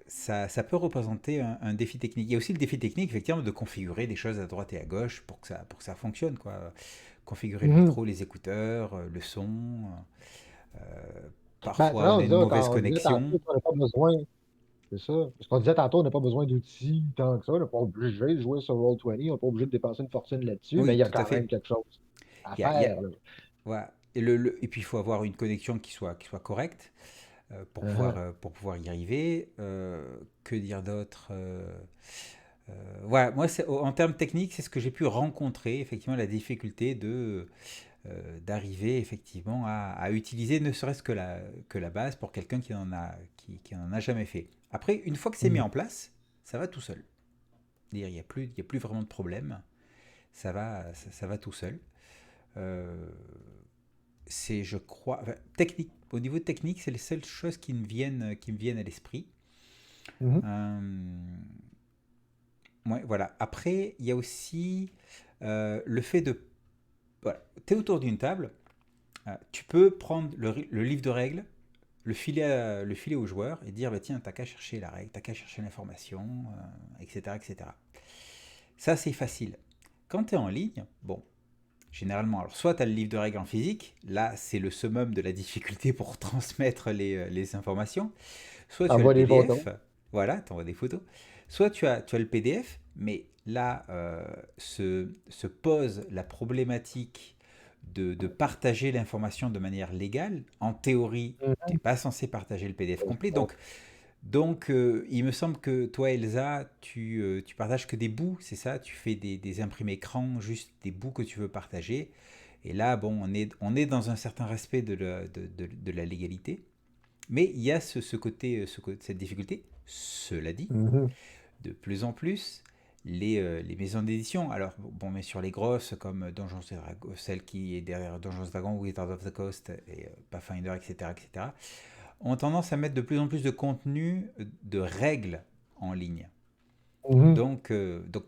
ça peut représenter un défi technique. Il y a aussi le défi technique, effectivement, de configurer des choses à droite et à gauche pour que ça fonctionne, quoi. Configurer le Mmh. micro, les écouteurs, le son. euh, Ben, c'est Parfois, vrai, on on a une disait mauvaise quand on disait connexion. tantôt qu'on n'a pas besoin. C'est ça. Parce qu'on disait tantôt, on n'a pas besoin d'outils tant que ça. On n'est pas obligé de jouer sur Roll20, on n'est pas obligé de dépenser une fortune là-dessus, mais Oui, il y a tout à quand même fait. quelque chose à Il y a, faire, là. voilà. Et puis, il faut avoir une connexion qui soit correcte Mmh. pour pouvoir y arriver. Que dire d'autre voilà, moi, en termes techniques, c'est ce que j'ai pu rencontrer, effectivement, la difficulté d'arriver effectivement à utiliser ne serait-ce que la base pour quelqu'un qui en a jamais fait. Après, une fois que c'est mis Mmh. en place, ça va tout seul. Il y a plus vraiment de problème. Ça va tout seul. Euh, c'est, je crois, enfin, technique. Au niveau technique, c'est les seules choses qui me viennent à l'esprit. Mmh. Euh, ouais, voilà. Après, il y a aussi le fait de, voilà, tu es autour d'une table, tu peux prendre le livre de règles, le filer au joueur et dire, bah, tiens, t'as qu'à chercher la règle, t'as qu'à chercher l'information, etc., etc. Ça, c'est facile. Quand tu es en ligne, bon, généralement, alors soit tu as le livre de règles en physique, là c'est le summum de la difficulté pour transmettre les informations, soit tu as le Envoie des photos. PDF, voilà, tu envoies des photos, soit tu as le PDF, mais là se pose la problématique de partager l'information de manière légale. En théorie, tu Mmh. n'es pas censé partager le PDF complet, Bon. donc, il me semble que toi, Elsa, tu partages que des bouts, c'est ça? Tu fais des imprimés écran, juste des bouts que tu veux partager. Et là, bon, on est dans un certain respect de la légalité. Mais il y a cette difficulté. Cela dit, Mmh. de plus en plus, les maisons d'édition, alors bon, mais sur les grosses comme Donjons et Dragons, celle qui est derrière Donjons et Dragons, Wizards of the Coast et Pathfinder, etc., etc., ont tendance à mettre de plus en plus de contenu, de règles en ligne. Mmh. Donc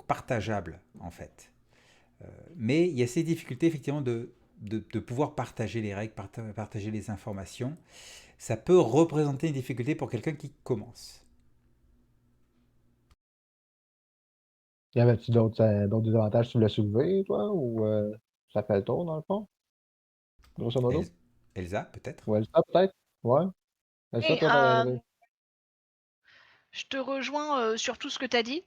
partageable en fait. Mais il y a ces difficultés effectivement de pouvoir partager les règles, partager les informations. Ça peut représenter une difficulté pour quelqu'un qui commence. Y avait-tu d'autres désavantages que tu voulais soulever, toi, ou ça fait le tour, dans le fond, grosso modo? El- Elsa, peut-être. Ou Elsa, peut-être? Ouais. Elsa, Et toi, je te rejoins sur tout ce que tu as dit.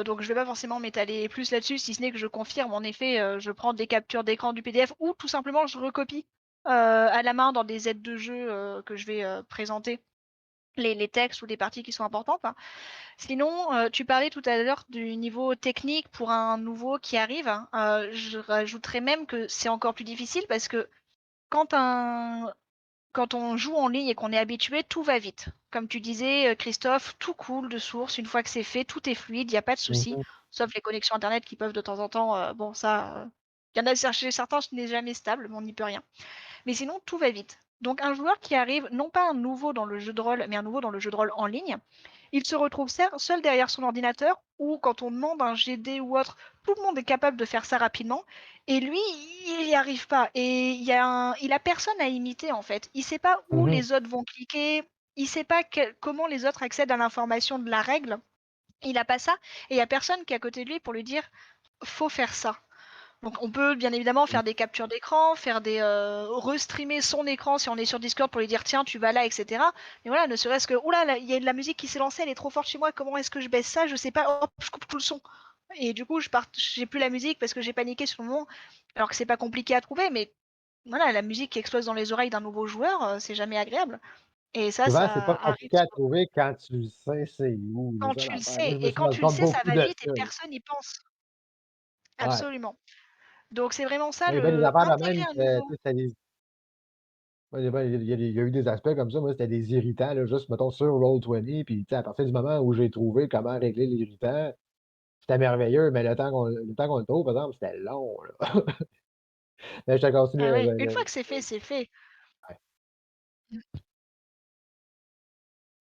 Donc, je vais pas forcément m'étaler plus là-dessus, si ce n'est que je confirme. En effet, je prends des captures d'écran du PDF ou tout simplement je recopie à la main dans des aides de jeu que je vais présenter les textes ou les parties qui sont importantes, hein. Sinon, tu parlais tout à l'heure du niveau technique pour un nouveau qui arrive, hein. Je rajouterais même que c'est encore plus difficile parce que quand un quand on joue en ligne et qu'on est habitué, tout va vite. Comme tu disais, Christophe, tout coule de source. Une fois que c'est fait, tout est fluide, il y a pas de souci, Mhm. sauf les connexions internet qui peuvent de temps en temps, bon ça, il y en a chez certains, ce n'est jamais stable, mais on n'y peut rien. Mais sinon, tout va vite. Donc un joueur qui arrive, non pas un nouveau dans le jeu de rôle, mais un nouveau dans le jeu de rôle en ligne, il se retrouve seul derrière son ordinateur ou quand on demande un GD ou autre, tout le monde est capable de faire ça rapidement et lui, il n'y arrive pas. Et il a personne à imiter en fait. Il sait pas où Mhm. les autres vont cliquer, il sait pas comment les autres accèdent à l'information de la règle. Il a pas ça et il y a personne qui est à côté de lui pour lui dire faut faire ça. Donc on peut bien évidemment faire des captures d'écran, faire des restreamer son écran si on est sur Discord pour lui dire tiens tu vas là, etc. Mais voilà, ne serait-ce que oula il y a de la musique qui s'est lancée, elle est trop forte chez moi, comment est-ce que je baisse ça? Je sais pas, hop, je coupe tout le son. Et du coup j'ai plus la musique parce que j'ai paniqué sur le moment. Alors que c'est pas compliqué à trouver, mais voilà, la musique qui explose dans les oreilles d'un nouveau joueur, c'est jamais agréable. Et Souvent, c'est ça pas arrive compliqué à trouver quand tu le sais c'est où, c'est quand ça tu le l'affaire. Moi, sais. je me Et suis quand rendu tu le compte sais, ça beaucoup va de vite et ça. personne n'y pense. Ouais. Absolument. Donc c'est vraiment ça Moi, il y a bien des le affaires de intégrer même, un tu sais, nouveau. c'était des moi, il y a eu des aspects comme ça, moi, c'était des irritants, là, juste, mettons, sur Roll20, puis, tu sais, à partir du moment où j'ai trouvé comment régler l'irritant, c'était merveilleux, mais le temps qu'on le trouve, par exemple, c'était long, là. Mais je te continue, Ah ouais, une le fois que c'est fait, c'est fait. ouais.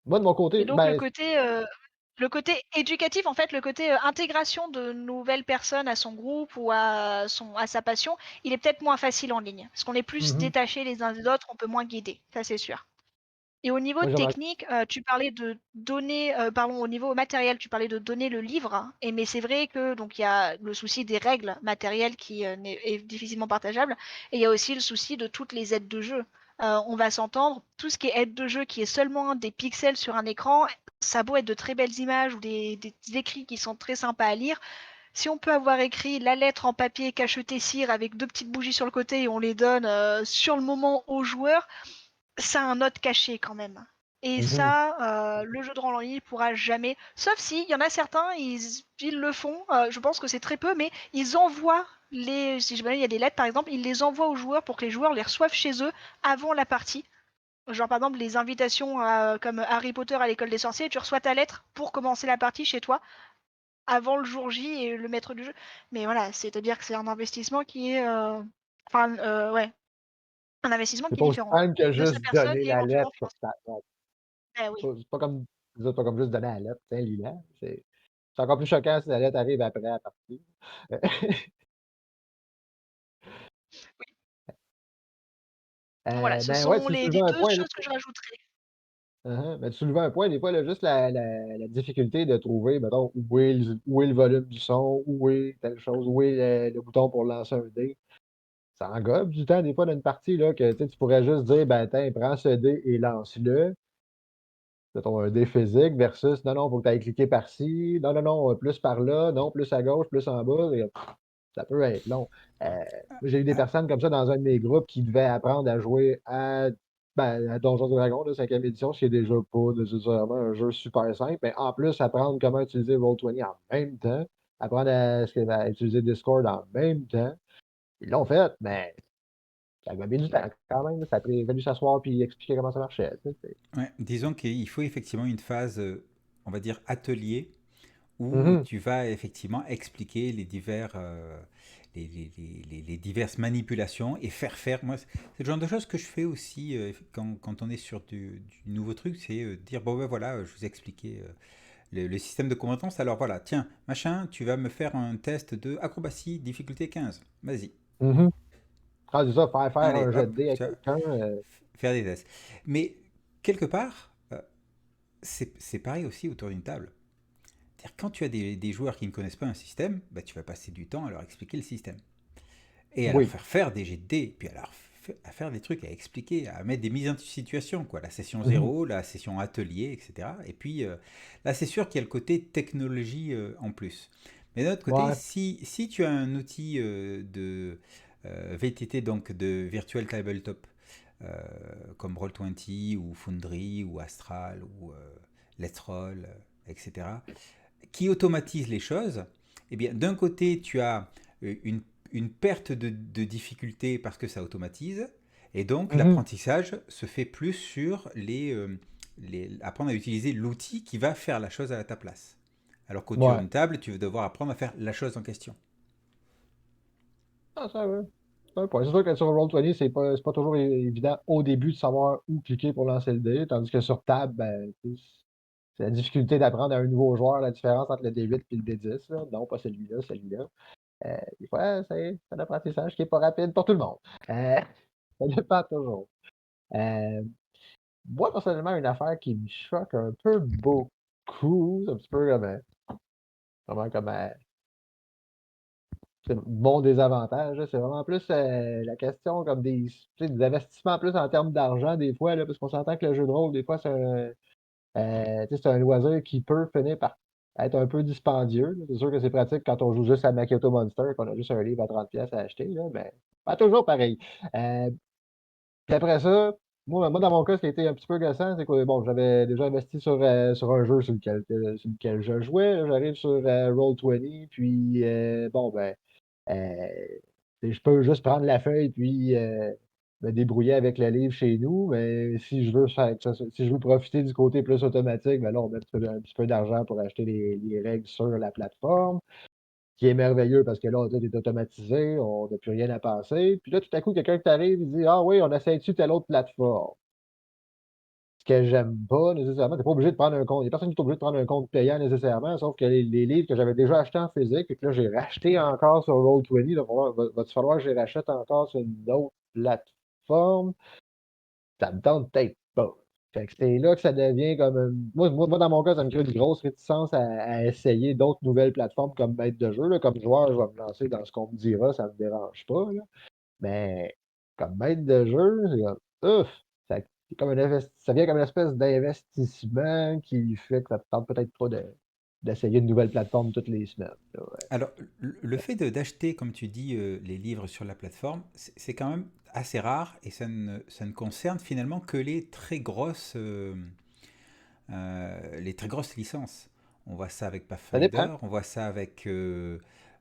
Moi, de mon Et côté, donc ben le côté éducatif, en fait, le côté, intégration de nouvelles personnes à son groupe ou à sa passion, il est peut-être moins facile en ligne. Parce qu'on est plus mmh détachés les uns des autres, on peut moins guider, ça c'est sûr. Et au niveau moi, j'aimerais technique, tu parlais de donner, pardon, au niveau matériel, tu parlais de donner le livre, hein, et mais c'est vrai que donc il y a le souci des règles matérielles qui, est difficilement partageable et il y a aussi le souci de toutes les aides de jeu. On va s'entendre, tout ce qui est aide de jeu qui est seulement des pixels sur un écran, ça a beau être de très belles images ou des écrits qui sont très sympas à lire, si on peut avoir écrit la lettre en papier cacheté cire avec 2 petites bougies sur le côté et on les donne, sur le moment aux joueurs, ça a un autre cachet quand même. Et mmh ça, le jeu de rôle en ligne pourra jamais. Sauf si, il y en a certains, ils le font. Je pense que c'est très peu, mais ils envoient les. Si je me rappelle, il y a des lettres par exemple, ils les envoient aux joueurs pour que les joueurs les reçoivent chez eux avant la partie. Genre par exemple les invitations comme Harry Potter à l'école des sorciers, tu reçois ta lettre pour commencer la partie chez toi avant le jour J et le maître du jeu. Mais voilà, c'est-à-dire que c'est un investissement qui est, enfin, ouais, un investissement c'est qui est pas aussi différent. simple que De sa juste personne donner et la éventuellement lettre sur financièrement. ta table. Ben oui. C'est pas comme juste donner la lettre, tiens, lis-la. C'est encore plus choquant si la lettre arrive après la partie. Voilà, ce Ben, ouais, sont tu les soulevais un 2 point, là. choses que je rajouterais. Ben, tu soulevais un point, des fois, là, juste la difficulté de trouver, mettons, où est le volume du son, où est telle chose, où est le bouton pour lancer un dé. Ça englobe du temps, des fois, dans une partie, là, que, tu sais, tu pourrais juste dire, ben, tiens, prends ce dé et lance-le. Mettons, un dé physique versus, non, non, faut que tu ailles cliquer par-ci, non, non, non, plus par là, non, plus à gauche, plus en bas. Et, ça peut être long. Moi, j'ai eu des Ah, personnes comme ça dans un de mes groupes qui devaient apprendre à jouer à Donjons et Dragons de 5e édition, ce qui est déjà pas nécessairement un jeu super simple, mais en plus, apprendre comment utiliser Roll20 en même temps, apprendre à utiliser Discord en même temps. Ils l'ont fait, mais ça m'a mis du temps quand même. Ça a fallu s'asseoir et expliquer comment ça marchait. Tu sais, ouais, disons qu'il faut effectivement une phase, on va dire, atelier, où Mhm, tu vas effectivement expliquer les diverses manipulations et faire. Moi, c'est le genre de choses que je fais aussi quand on est sur du nouveau truc, c'est dire, bon ben voilà, je vous ai expliqué le système de compétences, alors voilà, tiens, machin, tu vas me faire un test de acrobatie, difficulté 15, vas-y, mhm. Ah, c'est ça, faire allez, un jet de hop, dés à tu vas quelqu'un. faire des tests. Mais quelque part, c'est pareil aussi autour d'une table. C'est-à-dire, quand tu as des joueurs qui ne connaissent pas un système, bah, tu vas passer du temps à leur expliquer le système. Et à leur Oui. faire faire des jets de dés, puis à faire des trucs, à expliquer, à mettre des mises en situation, quoi. La session Mhm. 0, la session atelier, etc. Et puis là, c'est sûr qu'il y a le côté technologie en plus. Mais d'un autre côté, Ouais. si tu as un outil de VTT, donc de Virtual Tabletop, euh, comme Roll20 ou Foundry ou Astral ou Let's Roll, etc., qui automatise les choses, eh bien, d'un côté, tu as une perte de difficulté parce que ça automatise, Et donc, Mhm. l'apprentissage se fait plus sur apprendre à utiliser l'outil qui va faire la chose à ta place. Alors qu'au-dessus Ouais. d'une table, tu vas devoir apprendre à faire la chose en question. Ah, ça, ouais. C'est un point. C'est sûr que sur Roll20, c'est pas toujours évident au début de savoir où cliquer pour lancer le dé, tandis que sur table, ben, c'est la difficulté d'apprendre à un nouveau joueur la différence entre le D8 et le D10. Là. Non, pas celui-là, celui-là. Des fois, c'est un apprentissage qui n'est pas rapide pour tout le monde. Ça dépend toujours. Euh, Moi, personnellement, une affaire qui me choque un peu beaucoup, c'est un petit peu comme, vraiment comme c'est mon désavantage, là. C'est vraiment plus la question comme tu sais, des investissements plus en termes d'argent des fois, là, parce qu'on s'entend que le jeu de rôle, des fois, tu sais, c'est un loisir qui peut finir par être un peu dispendieux. Là. C'est sûr que c'est pratique quand on joue juste à Makoto Monster, qu'on a juste un livre à 30$ à acheter, là, mais pas toujours pareil. Euh, Puis après ça, moi, dans mon cas, ce qui a été un petit peu gossant, c'est que bon, j'avais déjà investi sur un jeu sur lequel je jouais. Là. J'arrive sur Roll20, puis bon, ben, euh, je peux juste prendre la feuille puis me débrouiller avec le livre chez nous, mais si je veux si je veux profiter du côté plus automatique, ben là, on met un petit peu d'argent pour acheter les règles sur la plateforme, qui est merveilleux parce que là, tout est automatisé, on n'a plus rien à penser. Puis là, tout à coup, quelqu'un qui t'arrive, il dit ah oui, on essaie-tu telle autre plateforme? Ce que j'aime pas nécessairement, t'es pas obligé de prendre un compte. Il y a personne qui est obligé de prendre un compte payant nécessairement, sauf que les livres que j'avais déjà achetés en physique, et que là, j'ai racheté encore sur Roll20, donc va-tu falloir que je les rachète encore sur une autre plateforme? Ça me tente peut-être pas. Fait que c'est là que ça devient comme moi, dans mon cas, ça me crée une grosse réticence à essayer d'autres nouvelles plateformes comme maître de jeu. Là. Comme joueur, je vais me lancer dans ce qu'on me dira, ça me dérange pas. Là. Mais comme maître de jeu, c'est comme ouf! C'est comme ça vient comme une espèce d'investissement qui fait que ça te tente peut-être pas d'essayer une nouvelle plateforme toutes les semaines. Là, ouais. Alors, le fait d'acheter, comme tu dis, les livres sur la plateforme, c'est quand même assez rare et ça ne concerne finalement que les très grosses licences. On voit ça avec Ça dépend. Pathfinder, on voit ça avec,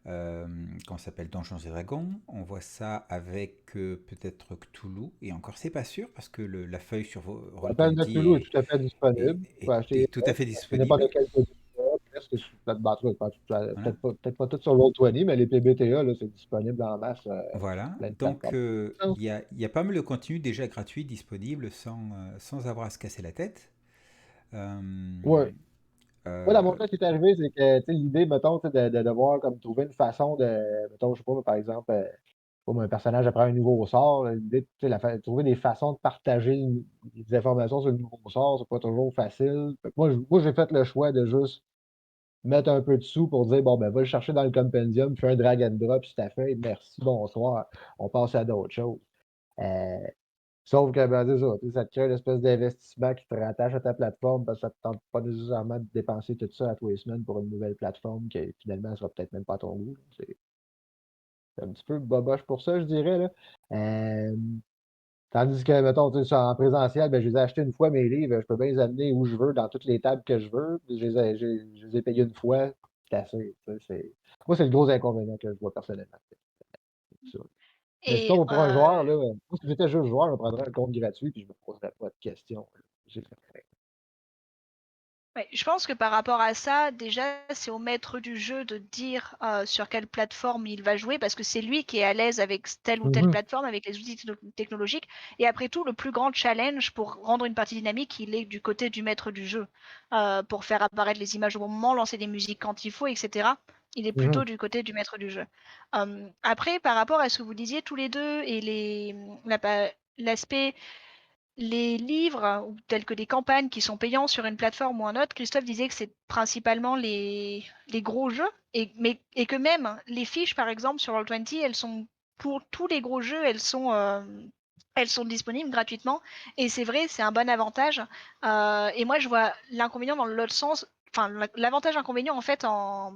comment ça s'appelle, Donjons et Dragons, on voit ça avec peut-être Cthulhu, et encore c'est pas sûr parce que la feuille sur L'appel de Roll20 Cthulhu est tout à fait disponible. Tu peux acheter les est tout à règles, fait tu peux acheter n'importe disponible. quel PBTA, presque sur Voilà. peut-être pas tout sur Roll20, mais les PBTA, là, c'est disponible en masse Voilà, plein de donc plateformes. il y a pas mal de contenu déjà gratuit disponible sans avoir à se casser la tête. Euh, Ouais. Moi, dans mon euh, cas, ce qui est arrivé, c'est que tu sais, l'idée, mettons, tu sais, de devoir comme trouver une façon mettons, je sais pas, par exemple, comme un personnage apprend un nouveau sort, l'idée de tu sais, trouver des façons de partager des informations sur le nouveau sort, c'est pas toujours facile. Fait que moi, j'ai fait le choix de juste mettre un peu de sous pour dire, bon, ben, va le chercher dans le compendium, fais un drag and drop sur ta feuille, merci, bonsoir, on passe à d'autres choses. Euh, Sauf que, ben, c'est ça, tu sais, ça te crée une espèce d'investissement qui te rattache à ta plateforme parce que ça te tente pas nécessairement de dépenser tout ça à tous les semaines pour une nouvelle plateforme qui, finalement, sera peut-être même pas à ton goût. C'est un petit peu boboche pour ça, je dirais, là. Euh, Tandis que, mettons, tu sais, en présentiel, ben, je les ai achetés une fois, mes livres, je peux bien les amener où je veux, dans toutes les tables que je veux. Je les ai payés une fois, c'est assez. Tu sais, moi, c'est le gros inconvénient que je vois personnellement. C'est ça. Mais Et sinon, pour un joueur, là, moi, si j'étais juste joueur, je me prendrais un compte gratuit puis je me poserais pas de questions. Là. J'ai fait. ouais, je pense que par rapport à ça, déjà, c'est au maître du jeu de dire sur quelle plateforme il va jouer, parce que c'est lui qui est à l'aise avec telle ou telle Mhm, plateforme, avec les outils technologiques. Et après tout, le plus grand challenge pour rendre une partie dynamique, il est du côté du maître du jeu, pour faire apparaître les images au bon moment, lancer des musiques quand il faut, etc. Il est mhm, plutôt du côté du maître du jeu. Après, par rapport à ce que vous disiez tous les deux et l'aspect les livres ou tels que des campagnes qui sont payants sur une plateforme ou un autre, Christophe disait que c'est principalement les gros jeux et que même les fiches, par exemple, sur Roll20, elles sont pour tous les gros jeux, elles sont disponibles gratuitement. Et c'est vrai, c'est un bon avantage. Et moi, je vois l'inconvénient dans l'autre sens. Enfin, l'avantage-inconvénient en fait en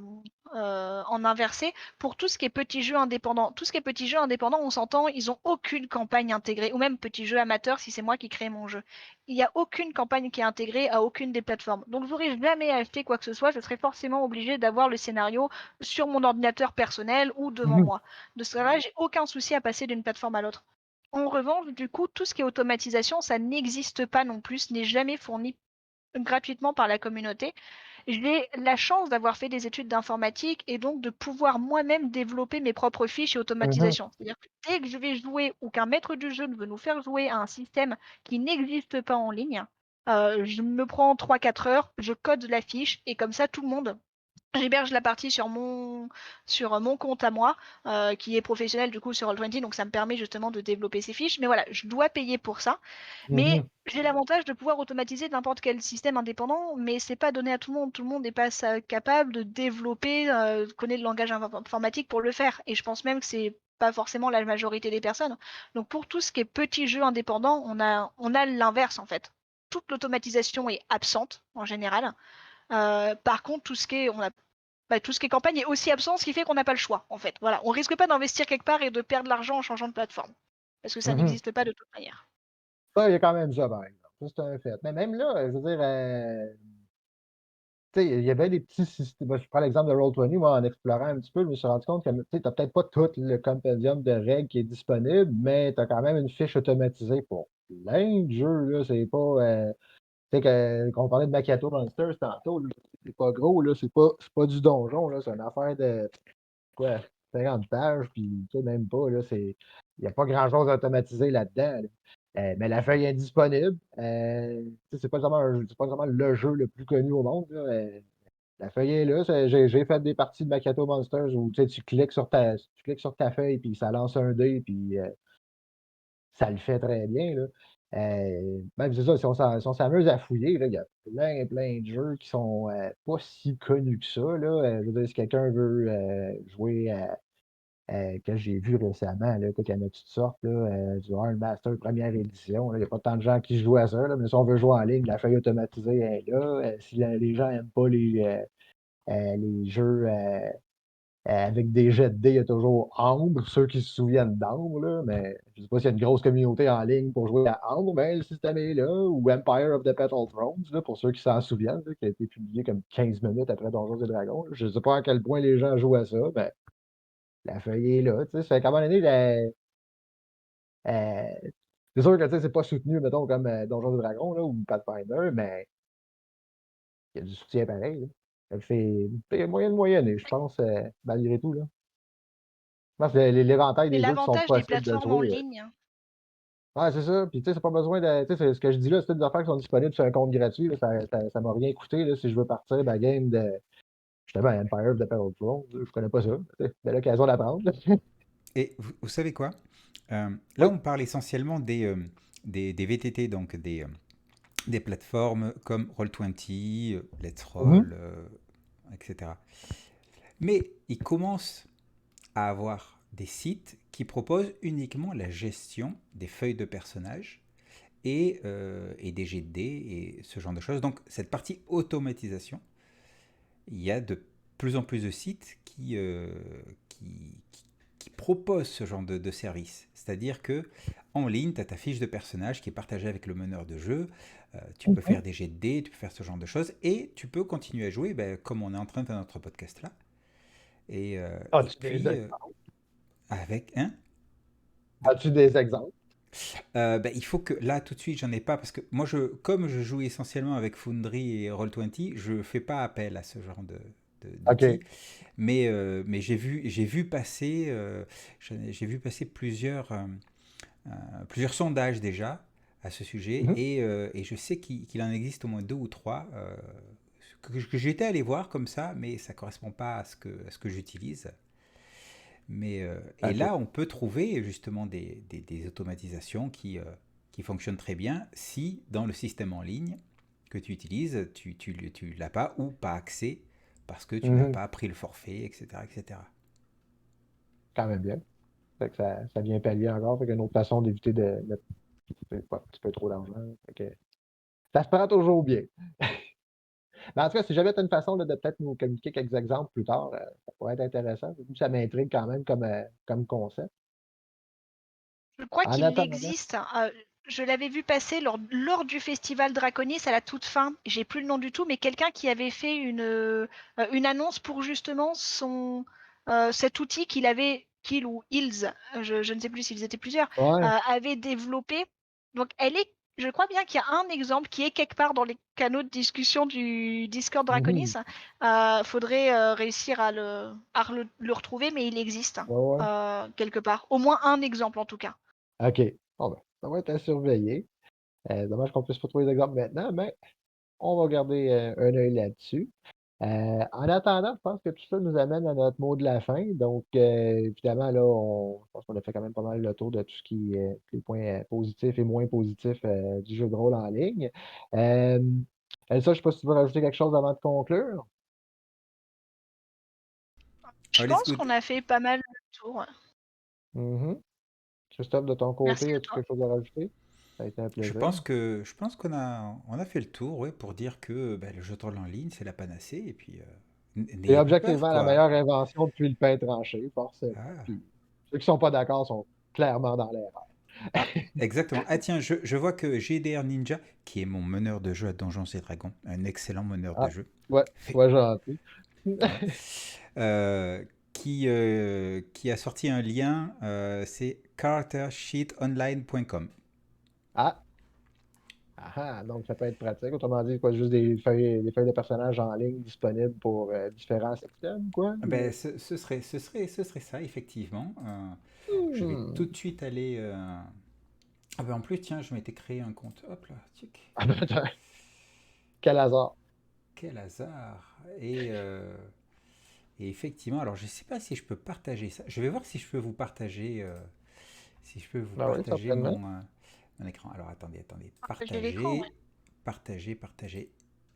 inversé pour tout ce qui est petits jeux indépendants. Tout ce qui est petits jeux indépendants, on s'entend, ils ont aucune campagne intégrée, ou même petits jeux amateurs si c'est moi qui crée mon jeu. Il n'y a aucune campagne qui est intégrée à aucune des plateformes. Donc je n'aurais jamais acheté quoi que ce soit, je serais forcément obligé d'avoir le scénario sur mon ordinateur personnel ou devant mhm. moi. De ce là, j'ai aucun souci à passer d'une plateforme à l'autre. En revanche, du coup, tout ce qui est automatisation, ça n'existe pas non plus, ce n'est jamais fourni gratuitement par la communauté. J'ai la chance d'avoir fait des études d'informatique et donc de pouvoir moi-même développer mes propres fiches et Mhm, automatisation. C'est-à-dire que dès que je vais jouer ou qu'un maître du jeu veut nous faire jouer à un système qui n'existe pas en ligne, je me prends 3-4 heures, je code la fiche et comme ça tout le monde. J'héberge la partie sur mon compte à moi, qui est professionnel du coup sur Roll20, donc ça me permet justement de développer ces fiches. Mais voilà, je dois payer pour ça. Mais mhm, j'ai l'avantage de pouvoir automatiser n'importe quel système indépendant, mais c'est pas donné à tout le monde. Tout le monde n'est pas capable de développer, connaître le langage informatique pour le faire. Et je pense même que c'est pas forcément la majorité des personnes. Donc pour tout ce qui est petits jeux indépendants, on a l'inverse en fait. Toute l'automatisation est absente en général. Par contre, tout ce qui est campagne est aussi absent, ce qui fait qu'on n'a pas le choix, en fait. Voilà, on risque pas d'investir quelque part et de perdre l'argent en changeant de plateforme, parce que ça mhm. n'existe pas de toute manière. Ça, il y a quand même ça, par exemple. Ça, c'est un fait. Mais même là, je veux dire, tu sais, il y avait des petits systèmes. Moi, je prends l'exemple de Roll20, moi, en explorant un petit peu, je me suis rendu compte que tu n'as peut-être pas tout le compendium de règles qui est disponible, mais tu as quand même une fiche automatisée pour plein de jeux. Là, c'est pas. Tu sais, qu'on parlait de Macchiato Monsters tantôt, là, c'est pas gros, là, c'est pas du donjon, là, c'est une affaire de quoi, 50 pages, puis tu sais, même pas, là, il n'y a pas grand-chose à automatiser là-dedans. Là. Mais la feuille est disponible. Tu sais, c'est pas vraiment le jeu le plus connu au monde. Là. La feuille est là. J'ai fait des parties de Macchiato Monsters où tu sais, tu cliques sur ta feuille, puis ça lance un dé, puis ça le fait très bien. Là. Même c'est ça, si on s'amuse à fouiller, là, il y a plein de jeux qui sont pas si connus que ça. Là. Je veux dire, si quelqu'un veut jouer que j'ai vu récemment, là, qu'il y en a toutes sortes, là, du Iron Master première édition. Il n'y a pas tant de gens qui jouent à ça, là, mais si on veut jouer en ligne, la feuille automatisée est là. Si les gens n'aiment pas les jeux avec des jets de dés, il y a toujours Ambre, ceux qui se souviennent d'Ambre, là, mais je ne sais pas s'il y a une grosse communauté en ligne pour jouer à Ambre, mais le système est là, ou Empire of the Petal Thrones, là, pour ceux qui s'en souviennent, là, qui a été publié comme 15 minutes après Donjons et Dragons. Là. Je ne sais pas à quel point les gens jouent à ça, mais la feuille est là. Tu sais, ça fait qu'à un moment donné, euh, c'est sûr que tu sais, c'est pas soutenu, mettons, comme Donjons et Dragons là, ou Pathfinder, mais il y a du soutien pareil. Là. Fait que c'est moyen de moyenne, je pense, malgré tout. Là. Je pense que l'éventail C'est des jeux qui sont l'avantage des possibles de plateformes en jouer. ligne. Ouais, c'est ça. Puis, tu sais, c'est pas besoin de. Tu sais, ce que je dis là, c'est des affaires qui sont disponibles sur un compte gratuit. Là, ça m'a rien coûté. Là, si je veux partir ma game de. Justement, Empire of the Battle Throne, je connais pas ça. C'est l'occasion d'apprendre. Et vous savez quoi? Là, Oui. on parle essentiellement des VTT, donc des plateformes comme Roll20, Let's Mhm. Roll, etc. Mais ils commencent à avoir des sites qui proposent uniquement la gestion des feuilles de personnages et des jets de dés et ce genre de choses. Donc cette partie automatisation, il y a de plus en plus de sites qui proposent ce genre de service. C'est-à-dire que en ligne, tu as ta fiche de personnage qui est partagée avec le meneur de jeu. Tu peux Mhm. faire des jets de dés, tu peux faire ce genre de choses et tu peux continuer à jouer ben, comme on est en train de faire notre podcast là. Et As-tu des puis, exemples? avec un, As-tu des exemples? ben, il faut que là tout de suite j'en ai pas parce que moi comme je joue essentiellement avec Foundry et Roll20, je fais pas appel à ce genre d'outils. OK. Mais j'ai vu passer plusieurs sondages déjà à ce sujet Mhm. et je sais qu'il en existe au moins deux ou trois que j'étais allé voir comme ça, mais ça correspond pas à ce que j'utilise. Et OK. là, on peut trouver justement des automatisations qui fonctionnent très bien si dans le système en ligne que tu utilises, tu l'as pas ou pas accès parce que tu n'as Mhm. pas pris le forfait, etc., etc. Quand même bien. Fait que ça vient pallier encore. Fait qu'une autre façon d'éviter de mettre pas un petit peu trop d'argent. Fait que ça se prend toujours bien. Mais en tout cas, si jamais tu as une façon là, de peut-être nous communiquer quelques exemples plus tard, ça pourrait être intéressant. Ça m'intrigue quand même comme concept. Je crois En qu'il attendant, existe. Je l'avais vu passer lors du festival Draconis à la toute fin. J'ai plus le nom du tout, mais quelqu'un qui avait fait une annonce pour justement cet outil qu'il avait Kill ou Hills, je ne sais plus s'ils étaient plusieurs, Ouais. avaient développé. Donc je crois bien qu'il y a un exemple qui est quelque part dans les canaux de discussion du Discord Draconis. Mhm. Faudrait réussir à le retrouver, mais il existe Ouais, ouais. quelque part. Au moins un exemple en tout cas. OK. Bon, ben, ça va être à surveiller. Dommage qu'on puisse pas trouver d'exemple maintenant, mais on va garder un œil là-dessus. En attendant, je pense que tout ça nous amène à notre mot de la fin. Donc, évidemment, là, je pense qu'on a fait quand même pas mal le tour de tout ce qui est les points positifs et moins positifs du jeu de rôle en ligne. Euh, Elsa, je sais pas si tu veux rajouter quelque chose avant de conclure. Je Let's pense good. qu'on a fait pas mal le tour. Mhm. Christophe, de ton Merci côté, à as-tu toi. quelque chose à rajouter? Ça a été un plaisir. Je pense qu'on a fait le tour, ouais, pour dire que ben, le jeu de rôle en ligne, c'est la panacée, et puis C'est n'ayez pas peur, objectivement la quoi. meilleure invention depuis le pain tranché, forcément. Ah, Puis, ceux qui sont pas d'accord sont clairement dans l'erreur. ah, exactement. Ah tiens, je vois que GDR Ninja, qui est mon meneur de jeu à Donjons et Dragons, un excellent meneur de Ah, jeu, ouais, fait, ouais, gentil. ouais, euh, qui a sorti un lien, c'est charactersheetonline.com. Ah, ah, donc ça peut être pratique. Autrement dit, quoi, juste des feuilles de personnages en ligne disponibles pour différents sections, quoi. Ben, ce serait ça, effectivement. Je vais tout Hmm. de suite aller. Ah ben en plus, tiens, je m'étais créé un compte. Hop là, tic. Ah, ben, quel hasard. Quel hasard. Et effectivement, alors je sais pas si je peux partager ça. Je vais voir si je peux vous partager, si je peux vous Ben oui, partager certainement. mon écran. Alors attendez. J'ai l'écran, ouais. Partager.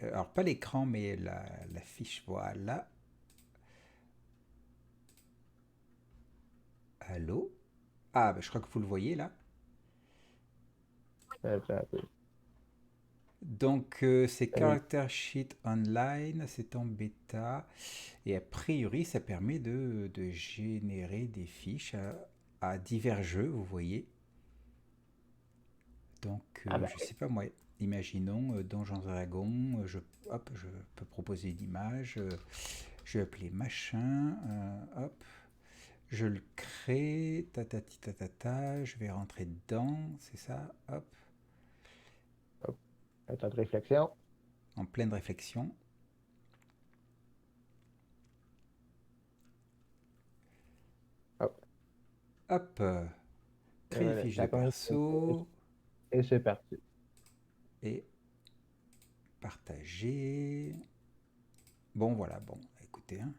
Alors pas l'écran, mais la fiche. Voilà. Allô? Ah, ben, je crois que vous le voyez là. Attends un peu. Donc c'est Euh, Character Sheet Online, c'est en bêta. Et a priori, ça permet de générer des fiches à divers jeux, vous voyez. Donc, Ah ben je oui. sais pas moi, imaginons Donjons et Dragons, je peux proposer une image, je vais appeler machin, hop, je le crée, je vais rentrer dedans, c'est ça, hop, Hop, un temps de réflexion. en pleine réflexion, Hop, hop, et créer des voilà, fiches de ça compte. perso Et c'est parti. et partager. Bon, voilà, bon, écoutez, hein.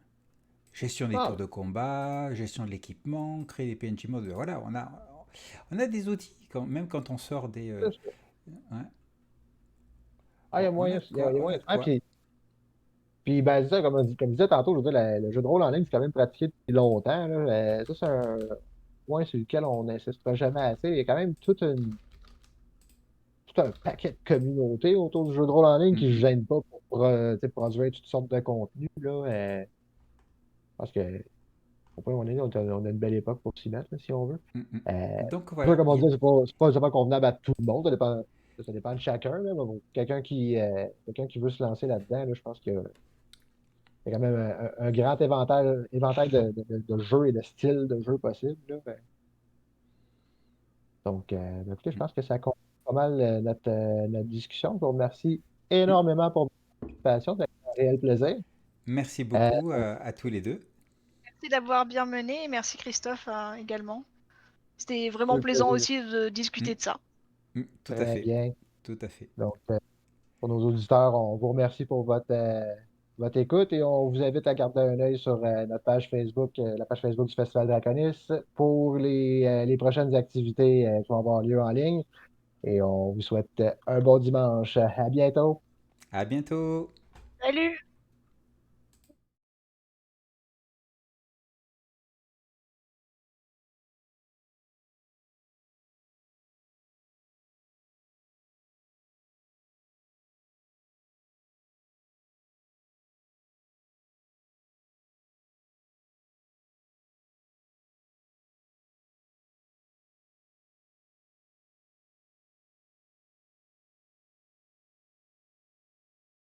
Gestion des tours Ah, de combat, gestion de l'équipement, créer des PNJ modes. Voilà, on a des outils, même quand on sort des. c'est ça. Ouais, Ah, il y a on a moyen. de Il y a, quoi, il y a on a moyen. de Ah, quoi. puis ben, c'est ça, comme je disais tantôt, je veux dire, le jeu de rôle en ligne, c'est quand même pratiqué depuis longtemps, là. Ça, c'est un point sur lequel on n'insistera jamais assez. Il y a quand même tout un paquet de communautés autour du jeu de rôle en ligne qui ne se Mhm. gênent pas pour tu sais, produire toutes sortes de contenus, là. Parce que, au point où on est, on a une belle époque pour s'y mettre, là, si on veut. Mhm. Donc C'est sûr, voilà, comme on disait, c'est pas convenable à tout le monde. Ça dépend de chacun, là. Mais bon, quelqu'un qui veut se lancer là-dedans, là, je pense qu'il y a quand même un grand éventail de jeux et de styles de jeux possibles, là. Donc, ben, écoutez, je pense que ça conclut pas mal notre discussion. Je vous remercie Mhm. énormément pour votre participation. C'était un réel plaisir. Merci Euh, beaucoup à tous les deux. Merci d'avoir bien mené et merci Christophe également. C'était Tout vraiment le plaisant plaisir. aussi de Mhm. discuter de ça. Tout à Très fait, bien. tout à fait. Donc, pour nos auditeurs, on vous remercie pour votre écoute et on vous invite à garder un œil sur notre page Facebook, la page Facebook du Festival Draconis, pour les prochaines activités qui vont avoir lieu en ligne. Et on vous souhaite un bon dimanche. À bientôt. À bientôt. Salut!